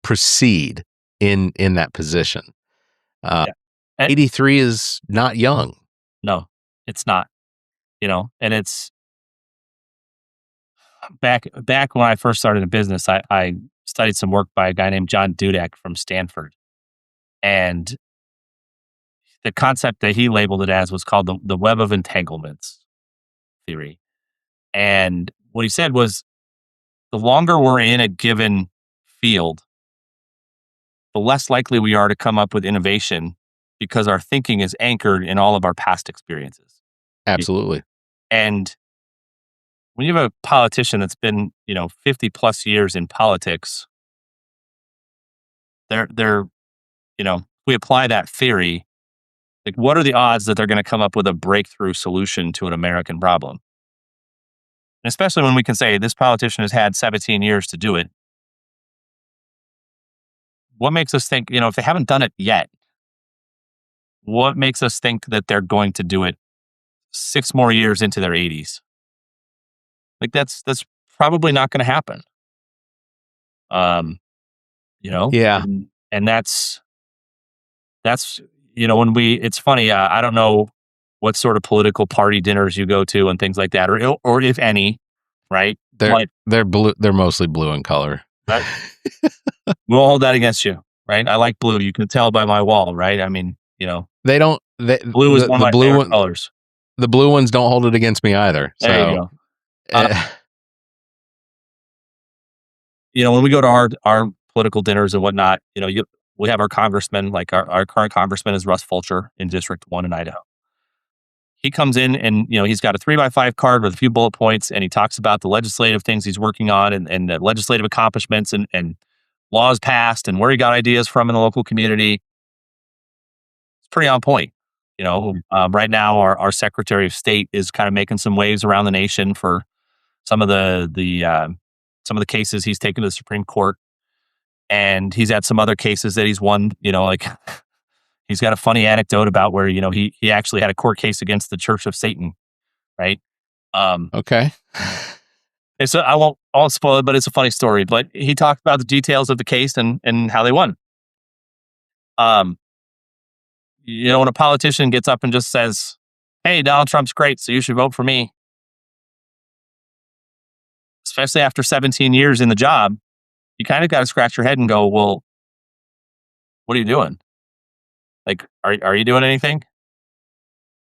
proceed in that position. 83 is not young. No, it's not. And it's back when I first started in business, I studied some work by a guy named John Dudek from Stanford. And the concept that he labeled it as was called the web of entanglements theory. And what he said was the longer we're in a given field, the less likely we are to come up with innovation because our thinking is anchored in all of our past experiences. Absolutely. And when you have a politician that's been, 50 plus years in politics, we apply that theory. Like, what are the odds that they're going to come up with a breakthrough solution to an American problem? And especially when we can say this politician has had 17 years to do it. What makes us think, if they haven't done it yet, what makes us think that they're going to do it 6 more years into their 80s? Like that's probably not going to happen. Yeah. And that's it's funny. I don't know what sort of political party dinners you go to and things like that, or if any, right? They're blue. They're mostly blue in color. We'll hold that against you, right? I like blue. You can tell by my wall, right? I mean, they don't. Blue is one of my favorite colors. The blue ones don't hold it against me either. There you go. When we go to our political dinners and whatnot, we have our congressman, like our current congressman is Russ Fulcher in District 1 in Idaho. He comes in and, he's got a 3x5 card with a few bullet points, and he talks about the legislative things he's working on and the legislative accomplishments and laws passed and where he got ideas from in the local community. It's pretty on point. Right now our Secretary of State is kind of making some waves around the nation for some of the cases he's taken to the Supreme Court. And he's had some other cases that he's won, like he's got a funny anecdote about where, he actually had a court case against the Church of Satan. Right. Okay. And so I won't spoil it, but it's a funny story. But he talked about the details of the case and how they won. When a politician gets up and just says, "Hey, Donald Trump's great, so you should vote for me," especially after 17 years in the job, you kind of got to scratch your head and go, well, what are you doing? Like, are you doing anything?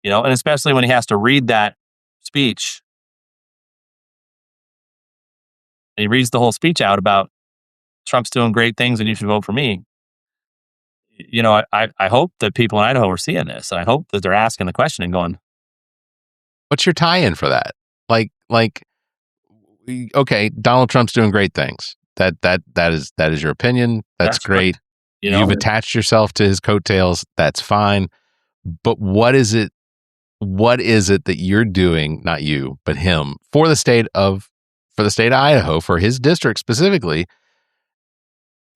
And especially when he has to read that speech, and he reads the whole speech out about Trump's doing great things and you should vote for me. I hope that people in Idaho are seeing this, and I hope that they're asking the question and going, what's your tie-in for that? Like, okay, Donald Trump's doing great things. That is your opinion. That's great. Right. You've attached yourself to his coattails. That's fine. But what is it that you're doing, not you, but him, for the state of Idaho, for his district specifically?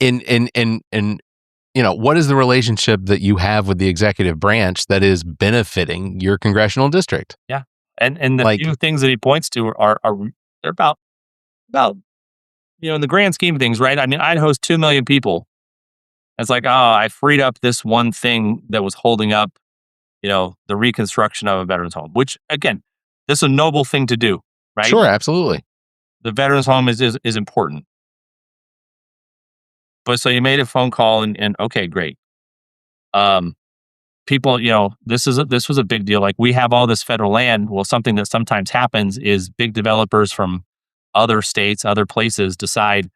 What is the relationship that you have with the executive branch that is benefiting your congressional district? Yeah. And the few things that he points to are they're about in the grand scheme of things, right? I mean, Idaho's 2 million people. It's like, I freed up this one thing that was holding up, the reconstruction of a veterans home, which again, this is a noble thing to do, right? Sure, absolutely. The veterans home is important. But so you made a phone call and okay, great. People, this was a big deal. Like, we have all this federal land. Well, something that sometimes happens is big developers from other states, other places decide,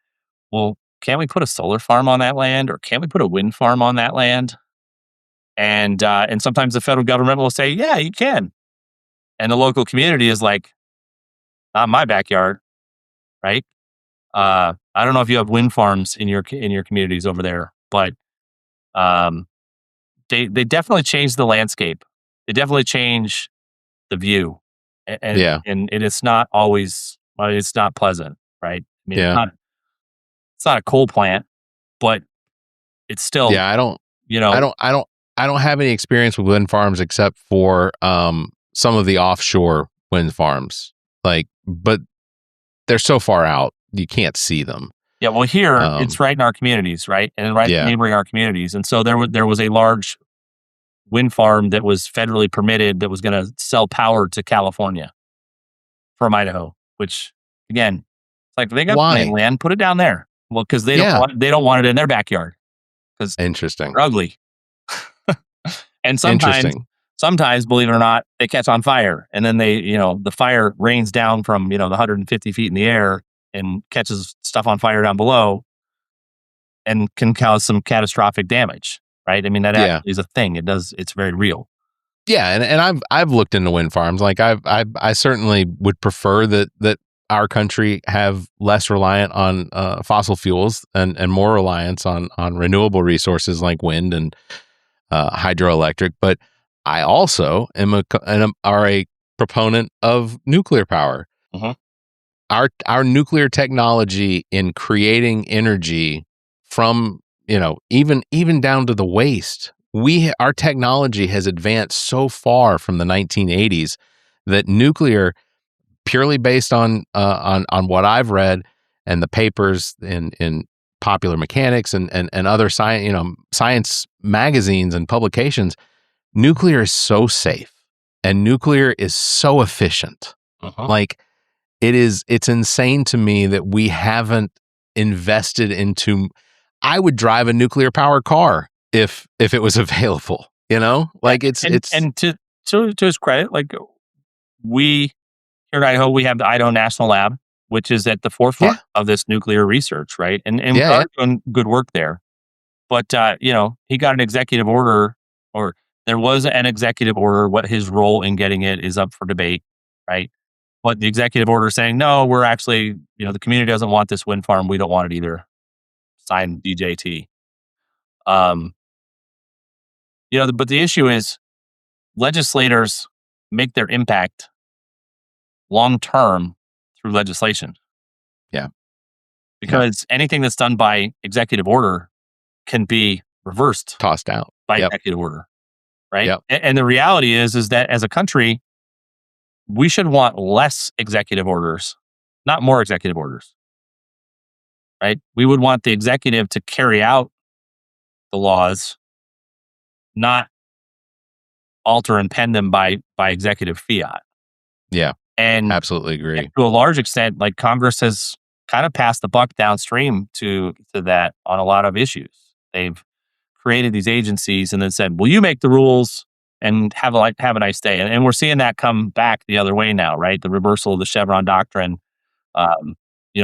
well, can we put a solar farm on that land, or can we put a wind farm on that land? And sometimes the federal government will say, yeah, you can. And the local community is like, not my backyard, right? I don't know if you have wind farms in your communities over there, but they definitely change the landscape. They definitely change the view, and it's not always. It's not pleasant, right? I mean, it's not a coal plant, but it's still. Yeah, I don't have any experience with wind farms except for some of the offshore wind farms, but they're so far out you can't see them. Yeah, well, here it's right in our communities, right, and neighboring our communities, and so there was a large wind farm that was federally permitted that was going to sell power to California from Idaho. Which, again, it's like, they got land, put it down there. Well, because they don't want it in their backyard. Because interesting, they're ugly. And Interesting. sometimes, believe it or not, they catch on fire, and then the fire rains down from the 150 feet in the air and catches stuff on fire down below, and can cause some catastrophic damage. Right? I mean, that Yeah. actually is a thing. It's very real. Yeah, and I've looked into wind farms. Like I certainly would prefer that our country have less reliant on fossil fuels and more reliance on renewable resources like wind and hydroelectric. But I also am a proponent of nuclear power. Mhm. Our nuclear technology in creating energy from even down to the waste. Our technology has advanced so far from the 1980s that nuclear, purely based on what I've read and the papers in Popular Mechanics and other science magazines and publications, nuclear is so safe and nuclear is so efficient. Like it's insane to me that we haven't invested into. I would drive a nuclear powered car if it was available, like and to his credit, like we here in Idaho, we have the Idaho National Lab, which is at the forefront of this nuclear research, right? And we are doing good work there. But he got an executive order, or there was an executive order. What his role in getting it is up for debate, right? But the executive order saying, no, we're actually, the community doesn't want this wind farm. We don't want it either. Signed DJT. But the issue is legislators make their impact long term through legislation. Yeah. Because anything that's done by executive order can be reversed, tossed out by executive order, right? Yep. And the reality is that as a country, we should want less executive orders, not more executive orders, right? We would want the executive to carry out the laws, not alter and pen them by executive fiat. Yeah, and absolutely agree. And to a large extent, like Congress has kind of passed the buck downstream to that on a lot of issues. They've created these agencies and then said, "Well, you make the rules and have a nice day." And we're seeing that come back the other way now, right? The reversal of the Chevron doctrine,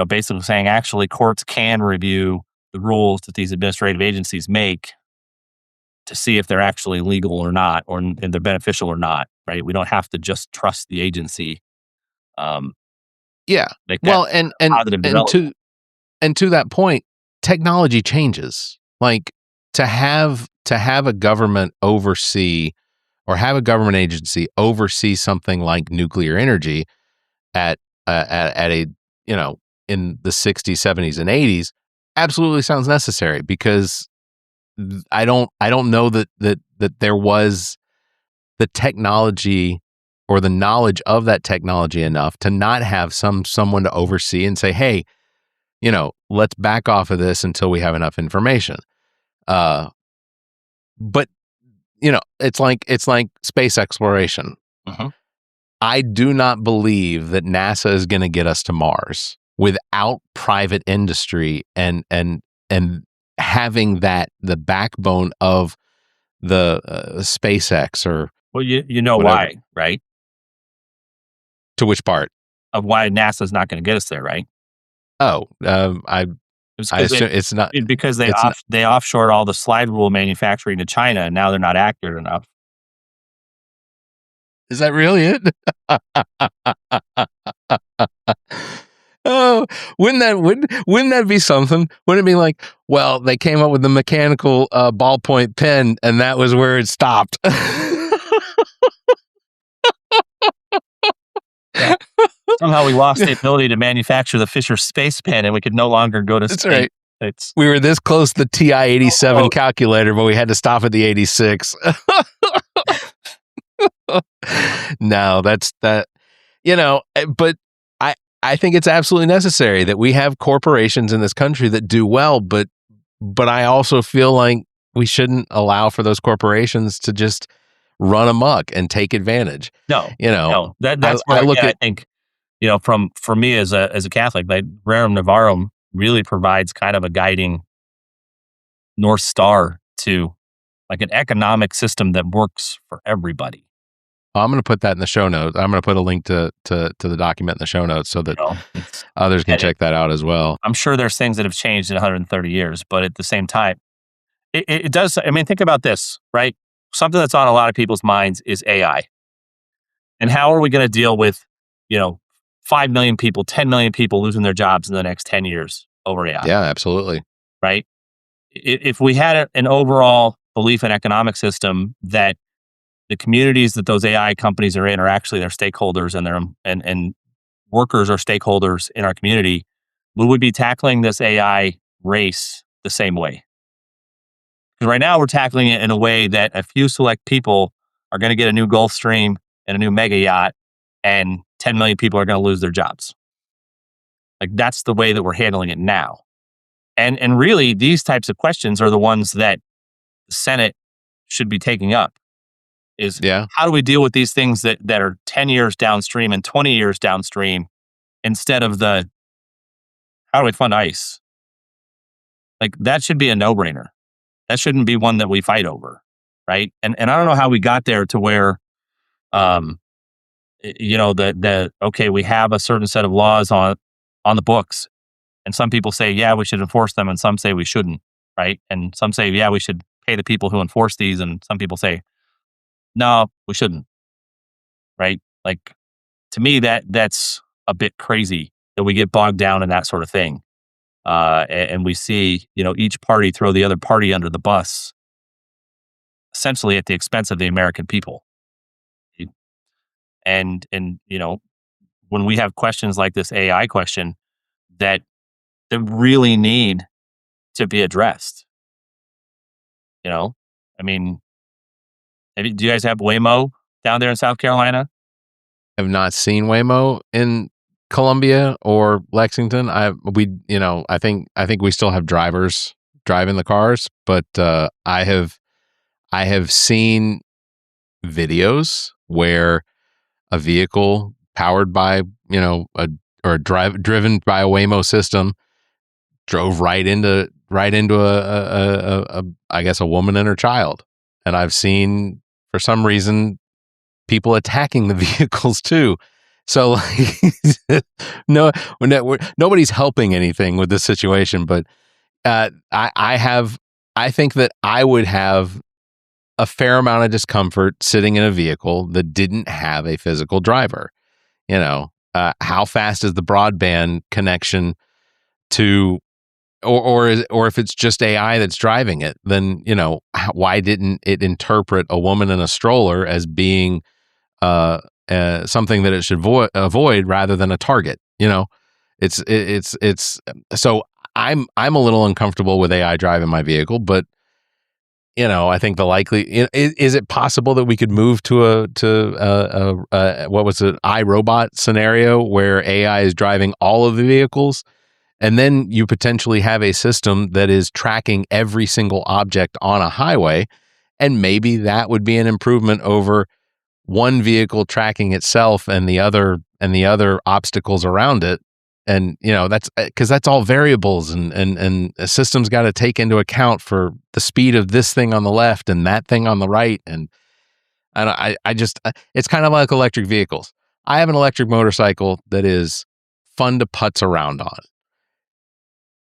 basically saying actually courts can review the rules that these administrative agencies make to see if they're actually legal or not, and they're beneficial or not, right? We don't have to just trust the agency. Well, and to that point, technology changes. Like to have a government oversee or have a government agency oversee something like nuclear energy at a in the 60s, 70s, and 80s absolutely sounds necessary, because I don't know that there was the technology or the knowledge of that technology enough to not have someone to oversee and say, hey, let's back off of this until we have enough information. But it's like space exploration. I do not believe that NASA is going to get us to Mars without private industry and having the backbone of the SpaceX or whatever. Why, right? To which part of why NASA's not going to get us there, right? Oh, I assume it's not because they offshored all the slide rule manufacturing to China, and now they're not accurate enough. Is that really it? Oh, wouldn't that be something? Wouldn't it be like, well, they came up with the mechanical ballpoint pen, and that was where it stopped. Yeah. Somehow we lost the ability to manufacture the Fisher Space Pen, and we could no longer go to space. That's right. We were this close to the TI-87 calculator, but we had to stop at the 86. No, that's that. But I think it's absolutely necessary that we have corporations in this country that do well, but I also feel like we shouldn't allow for those corporations to just run amok and take advantage. No. That's where I think, for me as a Catholic, like Rerum Novarum really provides kind of a guiding North Star to like an economic system that works for everybody. I'm going to put that in the show notes. I'm going to put a link to the document in the show notes so that others can check that out as well. I'm sure there's things that have changed in 130 years, but at the same time, it does. I mean, think about this, right? Something that's on a lot of people's minds is AI. And how are we going to deal with, 5 million people, 10 million people losing their jobs in the next 10 years over AI? Yeah, absolutely. Right? If we had an overall belief in economic system that the communities that those AI companies are in are actually their stakeholders and workers are stakeholders in our community, we would be tackling this AI race the same way. Because right now we're tackling it in a way that a few select people are going to get a new Gulfstream and a new mega yacht, and 10 million people are going to lose their jobs. Like, that's the way that we're handling it now. And really, these types of questions are the ones that the Senate should be taking up. How do we deal with these things that are 10 years downstream and 20 years downstream instead of how do we fund ICE? Like, that should be a no-brainer. That shouldn't be one that we fight over, right? And I don't know how we got there to where, okay, we have a certain set of laws on the books, and some people say, yeah, we should enforce them, and some say we shouldn't, right? And some say, yeah, we should pay the people who enforce these, and some people say, no, we shouldn't, right? Like, to me, that's a bit crazy that we get bogged down in that sort of thing. And we see, each party throw the other party under the bus, essentially at the expense of the American people. And when we have questions like this AI question that really need to be addressed, I mean, do you guys have Waymo down there in South Carolina? I have not seen Waymo in Columbia or Lexington. I think we still have drivers driving the cars, but I have seen videos where a vehicle powered by driven by a Waymo system drove right into a I guess a woman and her child, and I've seen, for some reason, people attacking the vehicles too. So nobody's helping anything with this situation, but I think that I would have a fair amount of discomfort sitting in a vehicle that didn't have a physical driver. How fast is the broadband connection to, or if it's just AI that's driving it, then why didn't it interpret a woman in a stroller as being something that it should avoid rather than a target? It's so I'm a little uncomfortable with AI driving my vehicle, but I think is it possible that we could move to a what was it, iRobot scenario where AI is driving all of the vehicles, and then you potentially have a system that is tracking every single object on a highway, and maybe that would be an improvement over one vehicle tracking itself and the other obstacles around it. And that's because that's all variables, and a system's got to take into account for the speed of this thing on the left and that thing on the right. And I just it's kind of like electric vehicles. I have an electric motorcycle that is fun to putz around on.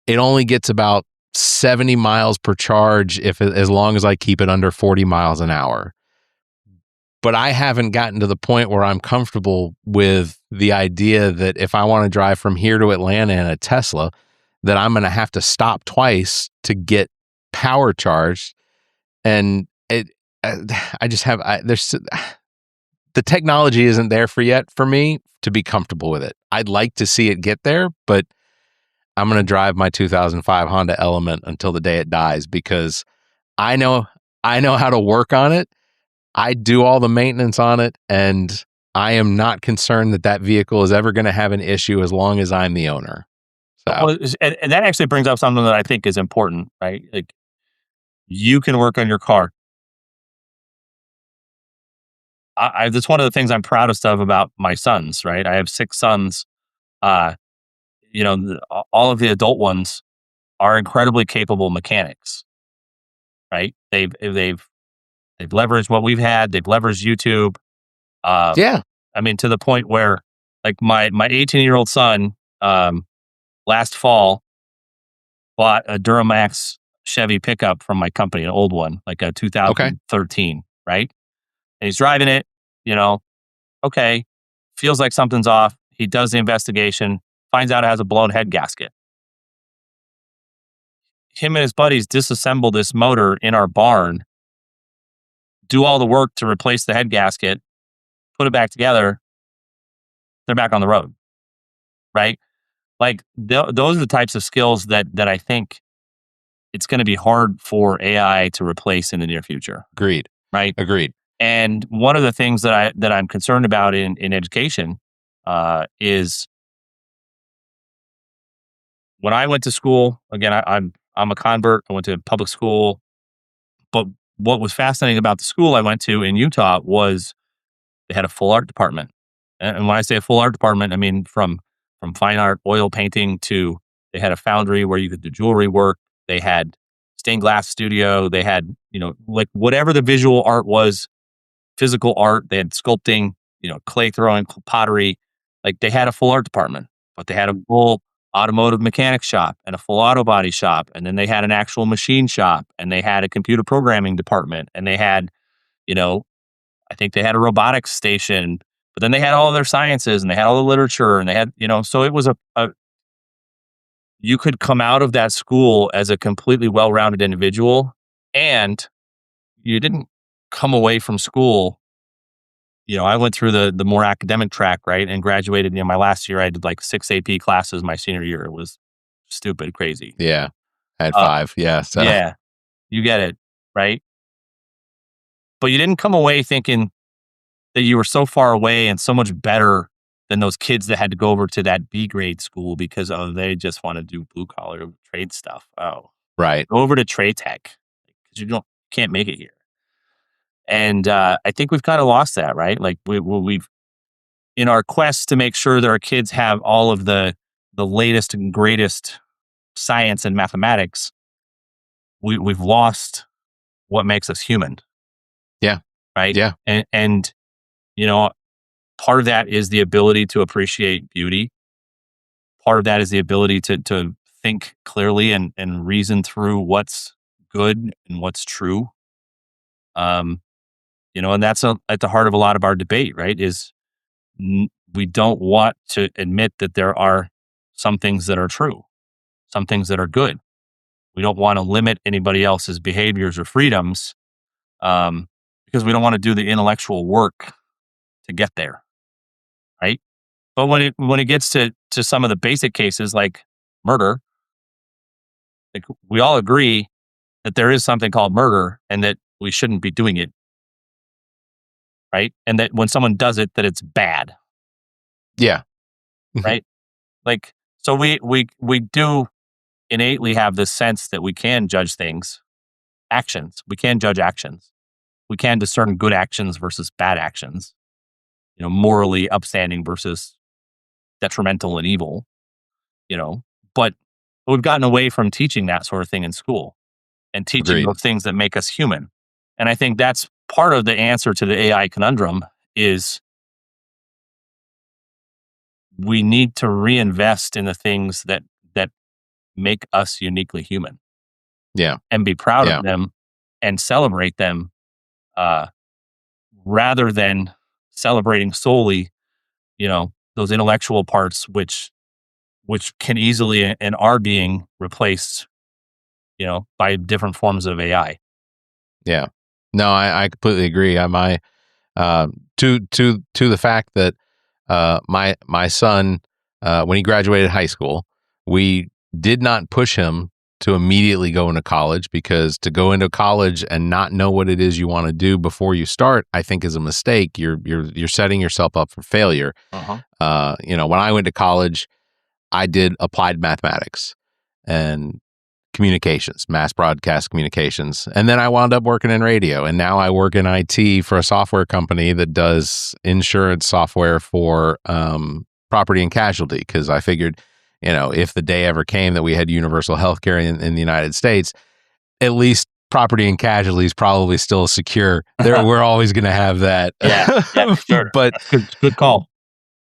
It only gets about 70 miles per charge as long as I keep it under 40 miles an hour. But I haven't gotten to the point where I'm comfortable with the idea that if I want to drive from here to Atlanta in a Tesla, that I'm going to have to stop twice to get power charged. And there's the technology isn't there for me to be comfortable with it. I'd like to see it get there, but I'm going to drive my 2005 Honda Element until the day it dies, because I know how to work on it. I do all the maintenance on it, and I am not concerned that vehicle is ever going to have an issue as long as I'm the owner. So. Well, and that actually brings up something that I think is important, right? Like, you can work on your car. That's one of the things I'm proudest of about my sons, right? I have 6 sons. All of the adult ones are incredibly capable mechanics, right? They've They've leveraged what we've had. They've leveraged YouTube. Yeah. I mean, to the point where, like, my 18-year-old son, last fall bought a Duramax Chevy pickup from my company, an old one, like a 2013, right? And he's driving it, okay, feels like something's off. He does the investigation, finds out it has a blown head gasket. Him and his buddies disassemble this motor in our barn, do all the work to replace the head gasket, put it back together. They're back on the road, right? Like those are the types of skills that I think it's going to be hard for AI to replace in the near future. Agreed. Right. Agreed. And one of the things that I'm concerned about in education is when I went to school. Again, I'm a convert. I went to public school, but what was fascinating about the school I went to in Utah was they had a full art department. And when I say a full art department, I mean from fine art, oil painting to they had a foundry where you could do jewelry work. They had stained glass studio. They had, like whatever the visual art was, physical art. They had sculpting, clay throwing, pottery. Like they had a full art department, but they had a full automotive mechanic shop and a full auto body shop. And then they had an actual machine shop and they had a computer programming department and they had, I think they had a robotics station, but then they had all of their sciences and they had all the literature and they had, so it was you could come out of that school as a completely well-rounded individual and you didn't come away from school. I went through the more academic track, right? And graduated, my last year, I did like 6 AP classes my senior year. It was stupid, crazy. Yeah. I had 5. Yeah. So. Yeah. You get it. Right. But you didn't come away thinking that you were so far away and so much better than those kids that had to go over to that B grade school because they just want to do blue collar trade stuff. Oh, right. Go over to trade tech because you can't make it here. And I think we've kind of lost that, right? Like we've in our quest to make sure that our kids have all of the latest and greatest science and mathematics, we've lost what makes us human. Yeah. Right. Yeah. And part of that is the ability to appreciate beauty. Part of that is the ability to think clearly and reason through what's good and what's true. And that's at the heart of a lot of our debate, right? Is we don't want to admit that there are some things that are true, some things that are good. We don't want to limit anybody else's behaviors or freedoms because we don't want to do the intellectual work to get there, right? But when it gets to some of the basic cases like murder, like we all agree that there is something called murder and that we shouldn't be doing it, right? And that when someone does it, that it's bad. Yeah. Right? Like, so we do innately have this sense that we can judge actions. We can judge actions. We can discern good actions versus bad actions. Morally upstanding versus detrimental and evil. But we've gotten away from teaching that sort of thing in school and teaching Agreed. those things that make us human. And I think that's part of the answer to the AI conundrum is we need to reinvest in the things that make us uniquely human. Yeah. And be proud of them and celebrate them rather than celebrating solely, those intellectual parts which can easily and are being replaced, by different forms of AI. Yeah. No, I completely agree. To the fact that my son, when he graduated high school, we did not push him to immediately go into college, because to go into college and not know what it is you want to do before you start, I think is a mistake. You're setting yourself up for failure. Uh-huh. When I went to college, I did applied mathematics and communications, mass broadcast communications. And then I wound up working in radio. And now I work in IT for a software company that does insurance software for property and casualty. Because I figured, if the day ever came that we had universal health care in the United States, at least property and casualty is probably still secure. We're always going to have that. Yeah, sure. But good call.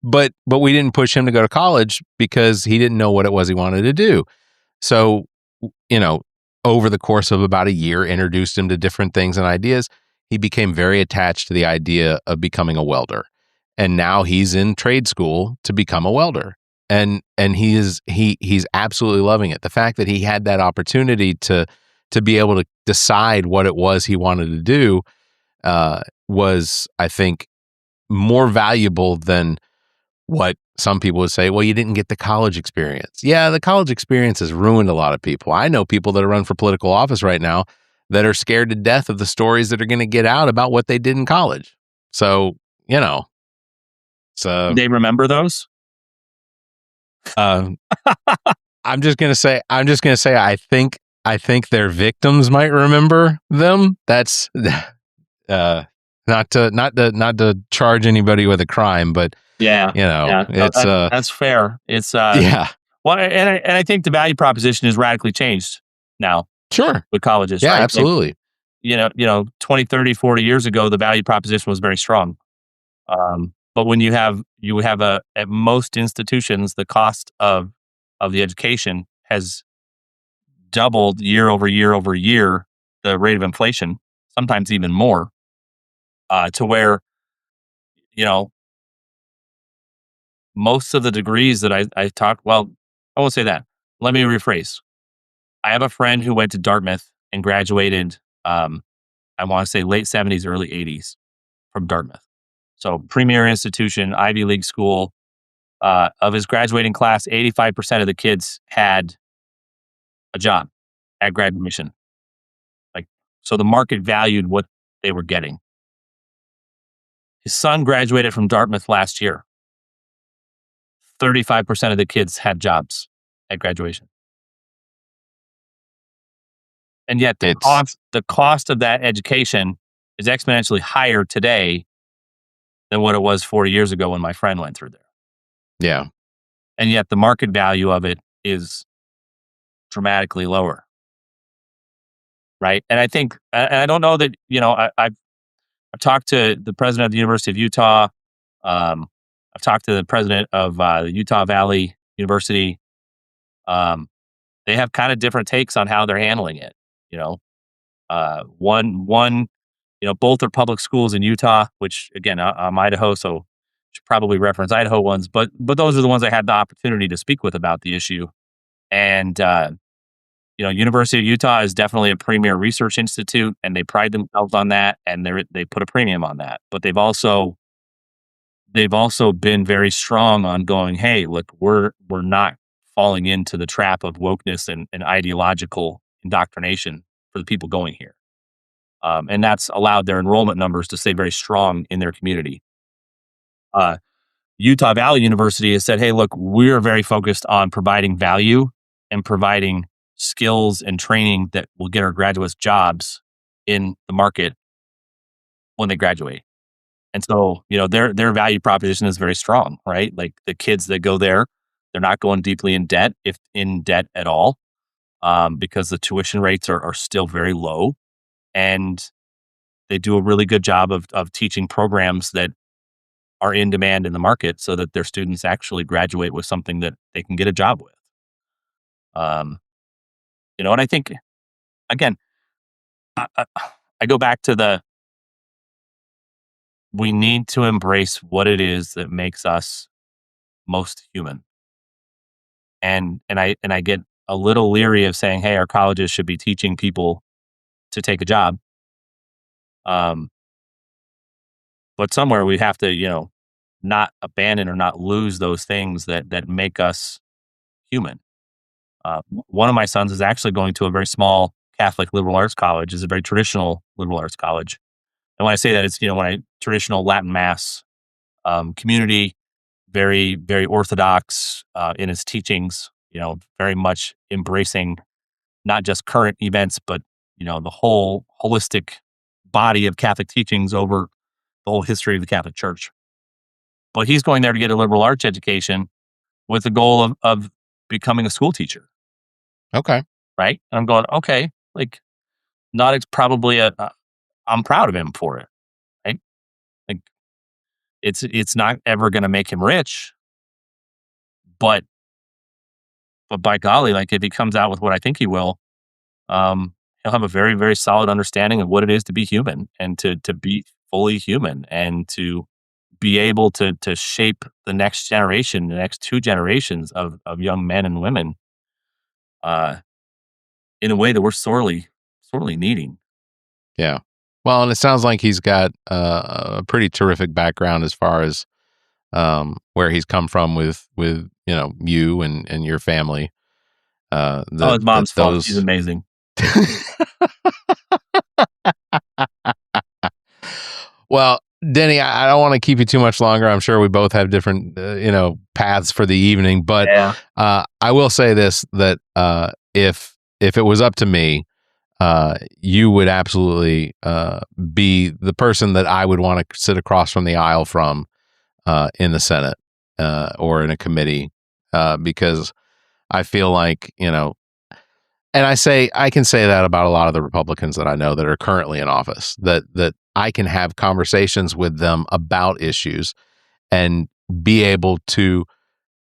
But we didn't push him to go to college because he didn't know what it was he wanted to do. So, over the course of about a year, introduced him to different things and ideas. He became very attached to the idea of becoming a welder. And now he's in trade school to become a welder. And he's absolutely loving it. The fact that he had that opportunity to be able to decide what it was he wanted to do was, I think, more valuable than what some people would say. Well, you didn't get the college experience. Yeah, the college experience has ruined a lot of people. I know people that are running for political office right now that are scared to death of the stories that are going to get out about what they did in college. So, they remember those. I'm just gonna say, I think their victims might remember them. That's not to charge anybody with a crime, but it's that's fair. It's yeah. Well, and I think the value proposition has radically changed now. Sure. With colleges, yeah, right? absolutely. Like, 20, 30, 40 years ago, the value proposition was very strong. But when you have at most institutions, the cost of the education has doubled year over year over year, the rate of inflation, sometimes even more, to where, most of the degrees that I talk, well, I won't say that. Let me rephrase. I have a friend who went to Dartmouth and graduated, I want to say late 70s, early 80s from Dartmouth. So premier institution, Ivy League school. Of his graduating class, 85% of the kids had a job at graduation. So the market valued what they were getting. His son graduated from Dartmouth last year. 35% of the kids had jobs at graduation. And yet the cost of that education is exponentially higher today than what it was 40 years ago when my friend went through there. Yeah. And yet the market value of it is dramatically lower. Right. And I think, and I don't know that, I've talked to the president of the University of Utah. I've talked to the president of the Utah Valley University. They have kind of different takes on how they're handling it. Both are public schools in Utah, which again, I'm Idaho, so should probably reference Idaho ones, but those are the ones I had the opportunity to speak with about the issue. And, University of Utah is definitely a premier research institute, and they pride themselves on that, and they put a premium on that. But they've also been very strong on going, hey, look, we're not falling into the trap of wokeness and ideological indoctrination for the people going here. And that's allowed their enrollment numbers to stay very strong in their community. Utah Valley University has said, hey, look, we're very focused on providing value and providing skills and training that will get our graduates jobs in the market when they graduate. And so, their value proposition is very strong, right? Like the kids that go there, they're not going deeply in debt, if in debt at all, because the tuition rates are still very low. And they do a really good job of teaching programs that are in demand in the market so that their students actually graduate with something that they can get a job with. And I think, again, I go back to we need to embrace what it is that makes us most human. And I get a little leery of saying, hey, our colleges should be teaching people to take a job. But somewhere we have to, not abandon or not lose those things that make us human. One of my sons is actually going to a very small Catholic liberal arts college. It's a very traditional liberal arts college. And when I say that, it's, traditional Latin Mass community, very, very orthodox in its teachings, very much embracing not just current events, but, the whole holistic body of Catholic teachings over the whole history of the Catholic Church. But he's going there to get a liberal arts education with the goal of becoming a school teacher. Okay. Right. And I'm going, okay, like probably I'm proud of him for it, right? Like it's not ever going to make him rich, but by golly, like if he comes out with what I think he will, he'll have a very, very solid understanding of what it is to be human and to be fully human and to be able to shape the next generation, the next 2 generations of young men and women, in a way that we're sorely needing. Yeah. Well, and it sounds like he's got a pretty terrific background as far as where he's come from with you and your family. His mom's fault. She's amazing. Well, Denny, I don't want to keep you too much longer. I'm sure we both have different, paths for the evening, but Yeah. I will say this, that if it was up to me, you would absolutely be the person that I would want to sit across from the aisle from in the Senate or in a committee, because I feel like, and I can say that about a lot of the Republicans that I know that are currently in office, that I can have conversations with them about issues and be able to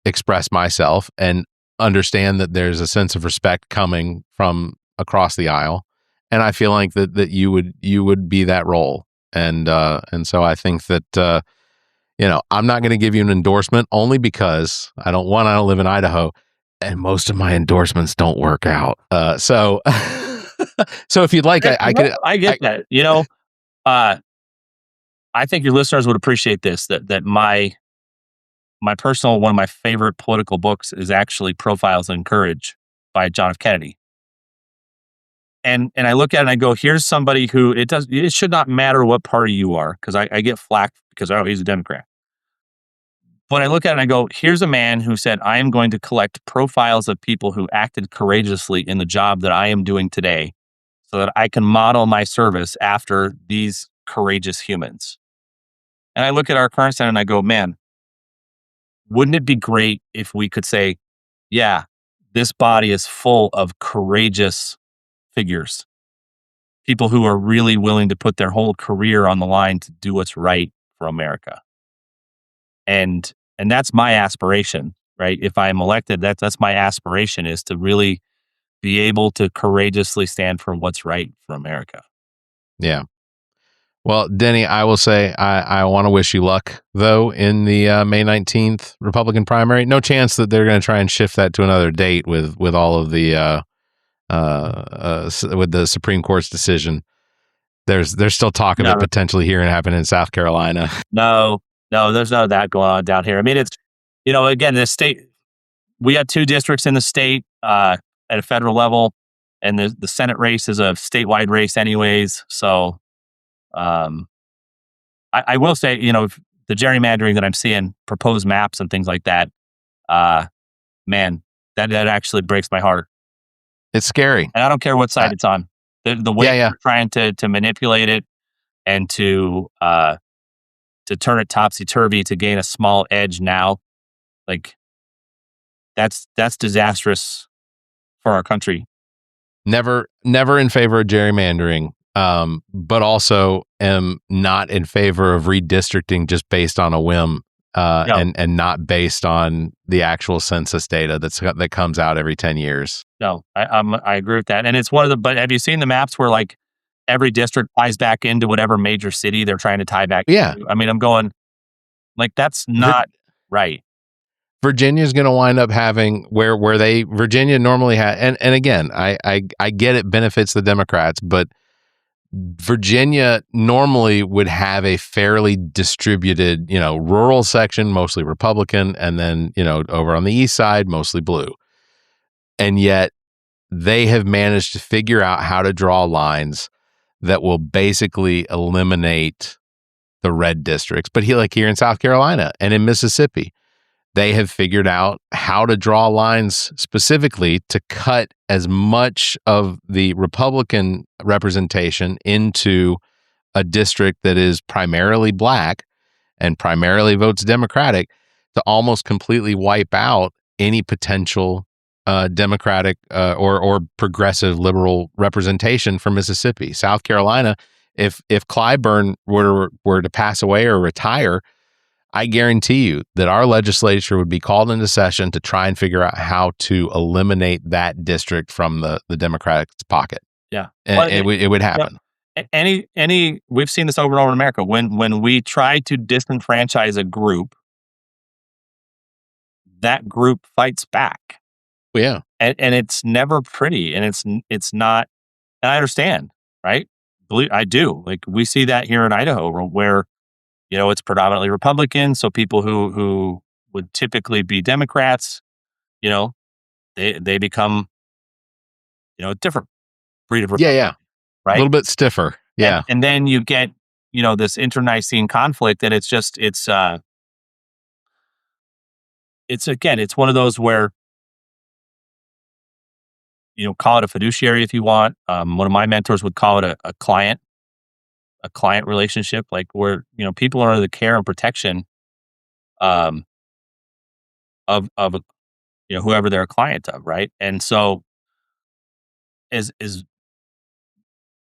express myself and understand that there's a sense of respect coming from across the aisle. And I feel like that you would be that role. And so I think that, I'm not going to give you an endorsement only because I don't live in Idaho, and most of my endorsements don't work out. So if you'd like, I get that. I think your listeners would appreciate this, that my personal, one of my favorite political books is actually Profiles in Courage by John F. Kennedy. And I look at it and I go, here's somebody who it should not matter what party you are, because I get flack because, he's a Democrat. But I look at it and I go, here's a man who said, I am going to collect profiles of people who acted courageously in the job that I am doing today so that I can model my service after these courageous humans. And I look at our current Senate and I go, man, wouldn't it be great if we could say, yeah, this body is full of courageous figures, people who are really willing to put their whole career on the line to do what's right for America. And that's my aspiration, right? If I am elected, that's my aspiration, is to really be able to courageously stand for what's right for America. Yeah. Well, Denny, I will say I want to wish you luck, though, in the May 19th Republican primary. No chance that they're going to try and shift that to another date with all of the with the Supreme Court's decision. There's still talk of it potentially here and happening in South Carolina. No, there's none of that going on down here. I mean, it's, again, the state, we got 2 districts in the state at a federal level, and the Senate race is a statewide race anyways. So I will say, the gerrymandering that I'm seeing, proposed maps and things like that, man, that actually breaks my heart. It's scary. And I don't care what side it's on. The way they're trying to manipulate it and to turn it topsy-turvy to gain a small edge now, like that's disastrous for our country. Never in favor of gerrymandering, but also am not in favor of redistricting just based on a whim, and not based on the actual census data that comes out every 10 years. No, I agree with that. And it's but have you seen the maps where like every district ties back into whatever major city they're trying to tie back into? I mean, I'm going, like, that's not right. Virginia's going to wind up having Virginia normally had, and again, I get it benefits the Democrats, but Virginia normally would have a fairly distributed, rural section, mostly Republican, and then, over on the east side, mostly blue. And yet they have managed to figure out how to draw lines that will basically eliminate the red districts. But here in South Carolina and in Mississippi, they have figured out how to draw lines specifically to cut as much of the Republican representation into a district that is primarily black and primarily votes Democratic, to almost completely wipe out any potential Democratic or progressive liberal representation for Mississippi. South Carolina, if Clyburn were to pass away or retire, I guarantee you that our legislature would be called into session to try and figure out how to eliminate that district from the Democratic pocket. Yeah, and it would happen. Any we've seen this over and over in America. When we try to disenfranchise a group, that group fights back. Yeah, and it's never pretty, and it's not. And I understand, right? I do. Like, we see that here in Idaho, where it's predominantly Republican. So people who would typically be Democrats, they become a different breed of Republican. Yeah. Right? A little bit stiffer. Yeah. And then you get, this internecine conflict, and it's one of those where, call it a fiduciary if you want. One of my mentors would call it a client relationship, like where, people are under the care and protection of whoever they're a client of. Right. And so as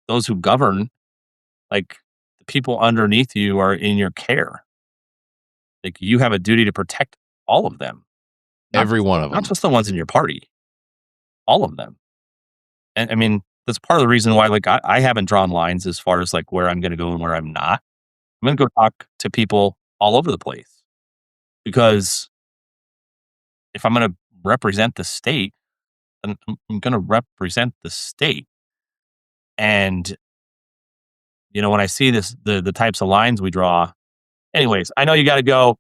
those who govern, like, the people underneath you are in your care. Like, you have a duty to protect all of them. Every one of them. Not just the ones in your party. All of them. And I mean, that's part of the reason why, like, I haven't drawn lines as far as like where I'm going to go and where I'm not. I'm going to go talk to people all over the place, because if I'm going to represent the state, then I'm going to represent the state. And, when I see the types of lines we draw, anyways, I know you got to go.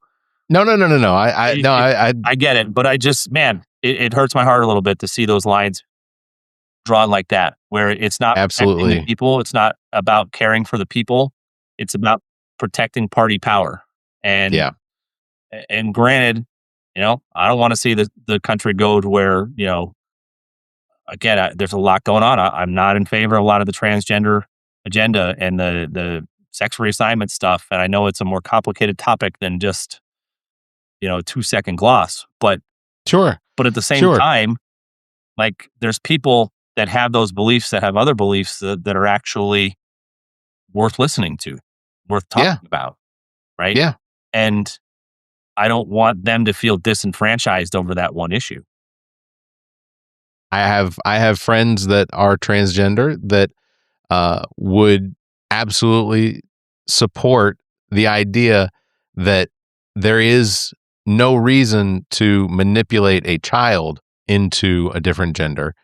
No. I get it. But I just, man, it hurts my heart a little bit to see those lines drawn like that, where it's not absolutely protecting the people. It's not about caring for the people. It's about protecting party power. And yeah. And granted, I don't want to see the country go to where, again, there's a lot going on. I'm not in favor of a lot of the transgender agenda and the sex reassignment stuff. And I know it's a more complicated topic than just, 2-second gloss, but sure. But at the same time, like, there's people that have those beliefs, that have other beliefs that are actually worth listening to, worth talking about. Right. Yeah. And I don't want them to feel disenfranchised over that one issue. I have friends that are transgender that would absolutely support the idea that there is no reason to manipulate a child into a different gender,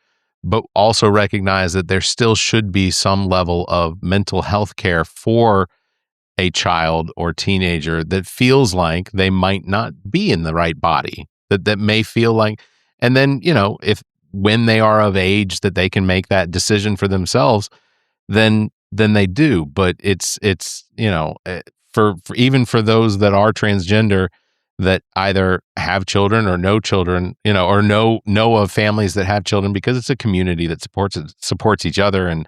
but also recognize that there still should be some level of mental health care for a child or teenager that feels like they might not be in the right body, that may feel like, and then, when they are of age that they can make that decision for themselves, then they do. But it's for even for those that are transgender that either have children or no children, or know of families that have children, because it's a community that supports each other.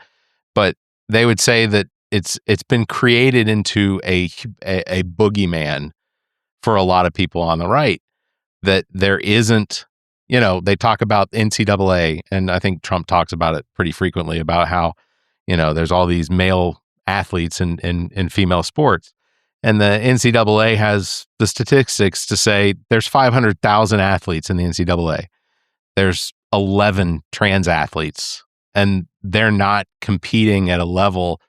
But they would say that it's been created into a boogeyman for a lot of people on the right, that there isn't, they talk about NCAA, and I think Trump talks about it pretty frequently, about how, there's all these male athletes in female sports. And the NCAA has the statistics to say there's 500,000 athletes in the NCAA. There's 11 trans athletes, and they're not competing at a level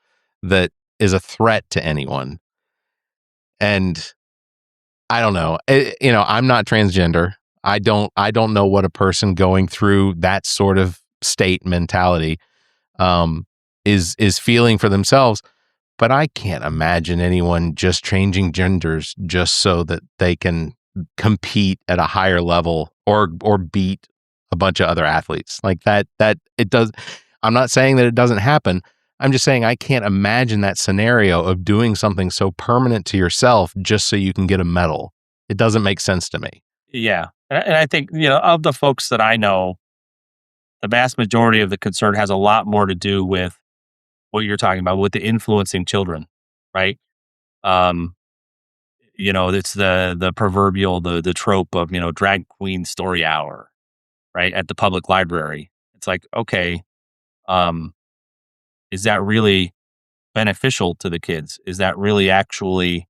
that is a threat to anyone. And I don't know. I'm not transgender. I don't know what a person going through that sort of state mentality is feeling for themselves. But I can't imagine anyone just changing genders just so that they can compete at a higher level or beat a bunch of other athletes like that. That it does. I'm not saying that it doesn't happen. I'm just saying I can't imagine that scenario of doing something so permanent to yourself just so you can get a medal. It doesn't make sense to me. Yeah. And I think, of the folks that I know, the vast majority of the concern has a lot more to do with what you're talking about, with the influencing children, right? It's the proverbial, the trope of, drag queen story hour. right, at the public library. It's like, okay, is that really beneficial to the kids? Is that really actually,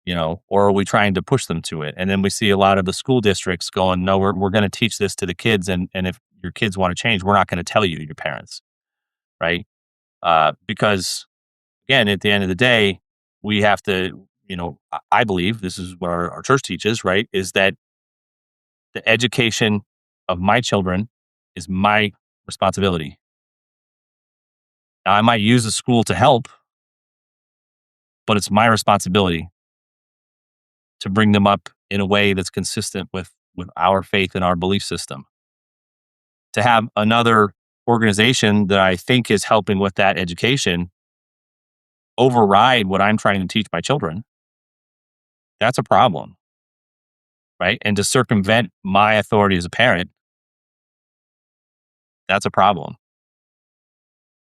or are we trying to push them to it? And then we see a lot of the school districts going, no, we're going to teach this to the kids. And if your kids want to change, we're not going to tell you, your parents, right? Because again, at the end of the day, we have to, I believe this is what our church teaches, right? Is that the education of my children is my responsibility. Now, I might use a school to help, but it's my responsibility to bring them up in a way that's consistent with our faith and our belief system. To have another organization that I think is helping with that education override what I'm trying to teach my children, that's a problem, right? And to circumvent my authority as a parent, that's a problem,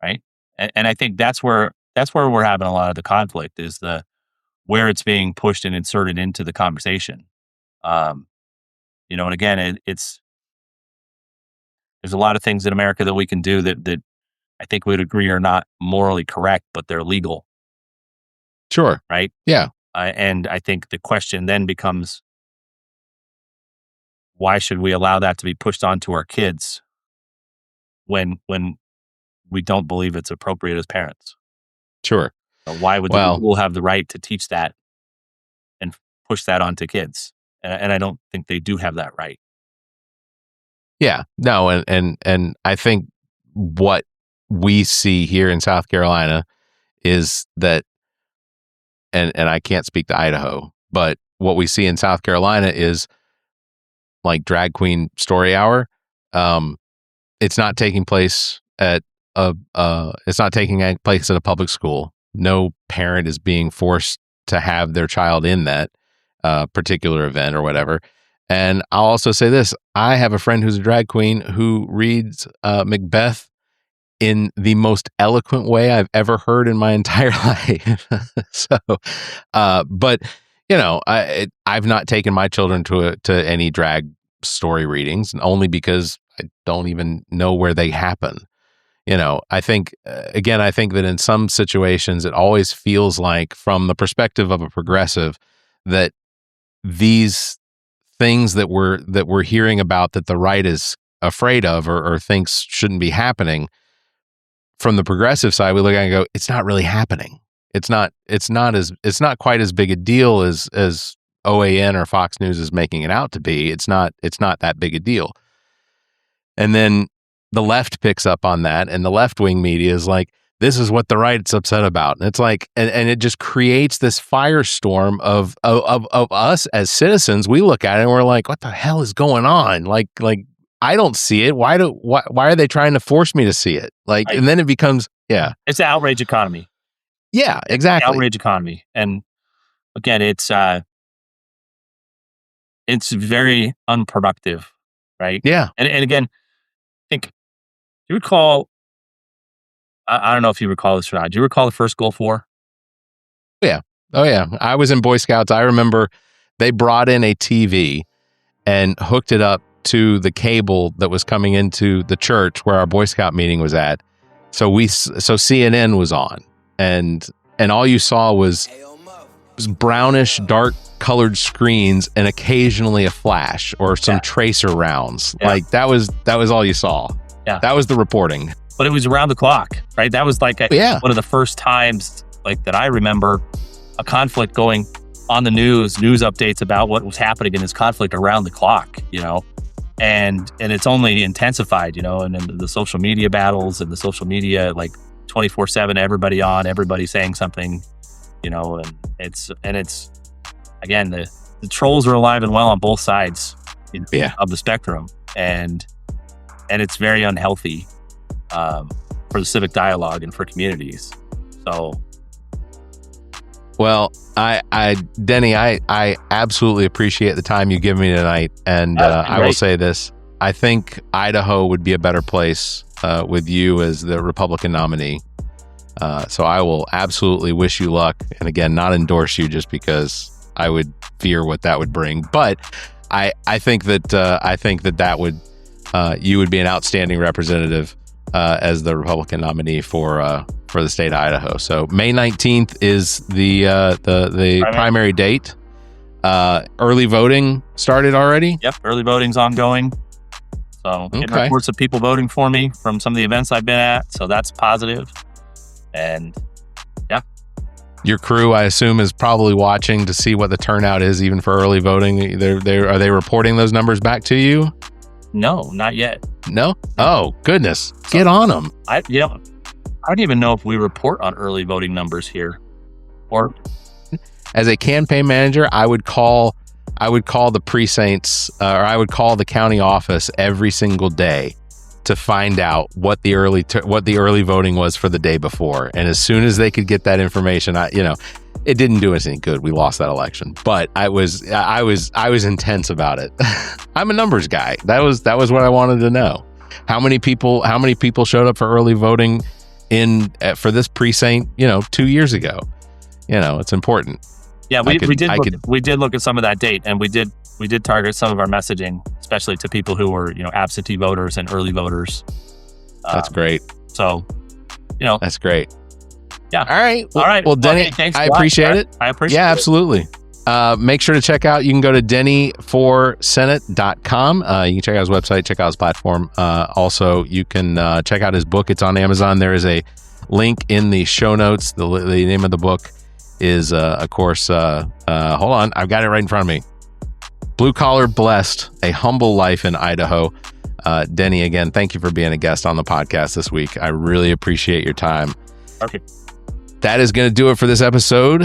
right? And I think that's where we're having a lot of the conflict, is where it's being pushed and inserted into the conversation. And again, there's a lot of things in America that we can do that I think we'd agree are not morally correct, but they're legal. Sure. Right? Yeah. And I think the question then becomes, why should we allow that to be pushed onto our kids when we don't believe it's appropriate as parents? Sure. Why would the school have the right to teach that and push that onto kids? And I don't think they do have that right. Yeah. No. And I think what we see here in South Carolina is that, and I can't speak to Idaho, but what we see in South Carolina is like drag queen story hour. It's not taking place at it's not taking place at a public school. No parent is being forced to have their child in that particular event or whatever. And I'll also say this: I have a friend who's a drag queen who reads Macbeth in the most eloquent way I've ever heard in my entire life. So, but I've not taken my children to any drag story readings, only because I don't even know where they happen. I think that in some situations it always feels like, from the perspective of a progressive, that these things that we're hearing about that the right is afraid of or thinks shouldn't be happening, from the progressive side, we look at it and go, it's not really happening. It's not quite as big a deal as OAN or Fox News is making it out to be. It's not that big a deal. And then the left picks up on that, and the left-wing media is like, this is what the right's upset about. And it's like, and it just creates this firestorm of us as citizens. We look at it and we're like, what the hell is going on? Like I don't see it. Why are they trying to force me to see it? And then it becomes, it's an outrage economy. Yeah, exactly. It's outrage economy. And again, it's very unproductive, right? Yeah. And again, I think you recall, I don't know if you recall this or not. Do you recall the first Gulf War? Yeah. Oh yeah. I was in Boy Scouts. I remember they brought in a TV and hooked it up to the cable that was coming into the church where our Boy Scout meeting was at. So CNN was on, and all you saw was brownish, dark colored screens and occasionally a flash or some tracer rounds. Yeah. Like that was all you saw. Yeah. That was the reporting. But it was around the clock, right? That was like one of the first times that I remember a conflict going on the news updates about what was happening in this conflict around the clock, and it's only intensified, and then the social media battles and the social media, 24/7, everybody saying something, and it's again, the trolls are alive and well on both sides of the spectrum, and it's very unhealthy for the civic dialogue and for communities. So, well, Denny, I absolutely appreciate the time you give me tonight, and I will say this: I think Idaho would be a better place with you as the Republican nominee. So I will absolutely wish you luck, and again, not endorse you just because I would fear what that would bring. But I think that you would be an outstanding representative as the Republican nominee for the state of Idaho. So May 19th is the primary date. Early voting started already? Yep, early voting's ongoing. So getting reports of people voting for me from some of the events I've been at. So that's positive. And yeah. Your crew, I assume, is probably watching to see what the turnout is even for early voting. Are they reporting those numbers back to you? No, not yet. No? Oh, goodness. Get on them. I don't even know if we report on early voting numbers here. Or as a campaign manager, I would call the precincts, or I would call the county office every single day to find out what the early voting was for the day before. And as soon as they could get that information, it didn't do us any good. We lost that election, but I was intense about it. I'm a numbers guy. That was what I wanted to know. How many people showed up for early voting for this precinct, 2 years ago? It's important. Yeah, we did look at some of that date, and we did target some of our messaging, especially to people who were, absentee voters and early voters. That's great. So, that's great. Yeah. All right. All right. Well, Denny, thanks I appreciate it. I appreciate it. Yeah, absolutely. Make sure to check out, you can go to dennyforsenate.com. You can check out his website, check out his platform. Also, you can check out his book. It's on Amazon. There is a link in the show notes. The name of the book is, of course, hold on. I've got it right in front of me. Blue Collar Blessed, A Humble Life in Idaho. Denny, again, thank you for being a guest on the podcast this week. I really appreciate your time. Perfect. That is going to do it for this episode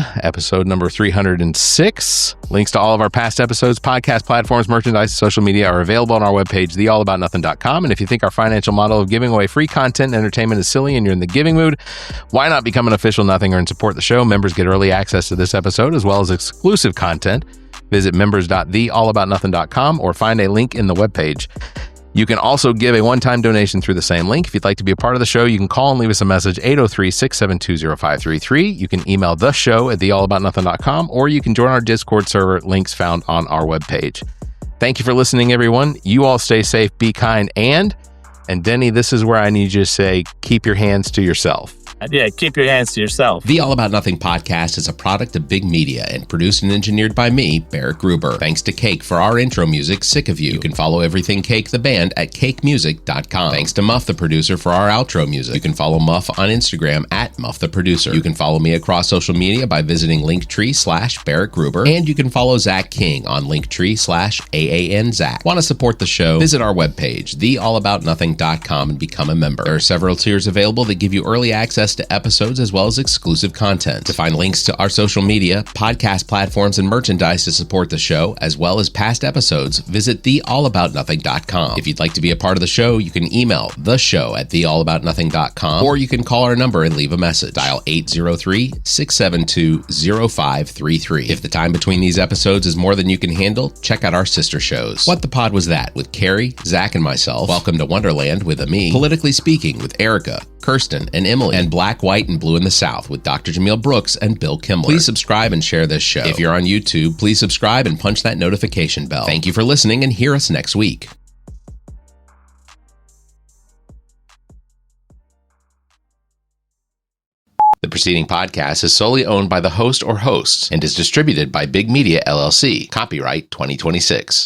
number 306. Links to all of our past episodes, podcast platforms, merchandise, social media are available on our webpage, theallaboutnothing.com. And if you think our financial model of giving away free content and entertainment is silly and you're in the giving mood, why not become an official Nothinger and support the show? Members get early access to this episode as well as exclusive content. Visit members.theallaboutnothing.com or find a link in the webpage. You can also give a one-time donation through the same link. If you'd like to be a part of the show, you can call and leave us a message, 803-672-0533. You can email the show at theallaboutnothing.com, or you can join our Discord server, links found on our webpage. Thank you for listening, everyone. You all stay safe, be kind, and Denny, this is where I need you to say, keep your hands to yourself. Yeah, keep your hands to yourself. The All About Nothing podcast is a product of Big Media and produced and engineered by me, Barrett Gruber. Thanks to Cake for our intro music, Sick of You. You can follow Everything Cake, the band, at cakemusic.com. Thanks to Muff, the producer, for our outro music. You can follow Muff on Instagram at Muff the Producer. You can follow me across social media by visiting Linktree/Barrett Gruber. And you can follow Zach King on Linktree/AANZach. Want to support the show? Visit our webpage, theallaboutnothing.com, and become a member. There are several tiers available that give you early access to episodes as well as exclusive content. To find links to our social media, podcast platforms, and merchandise to support the show, as well as past episodes, visit theallaboutnothing.com. If you'd like to be a part of the show, you can email the show at theallaboutnothing.com, or you can call our number and leave a message. Dial 803-672-0533. If the time between these episodes is more than you can handle, check out our sister shows. What the Pod Was That with Carrie, Zach, and myself. Welcome to Wonderland with Ami. Politically Speaking with Erica, Kirsten, and Emily. And Black, White, and Blue in the South with Dr. Jameel Brooks and Bill Kimmler. Please subscribe and share this show. If you're on YouTube, please subscribe and punch that notification bell. Thank you for listening, and hear us next week. The preceding podcast is solely owned by the host or hosts and is distributed by Big Media, LLC. Copyright 2026.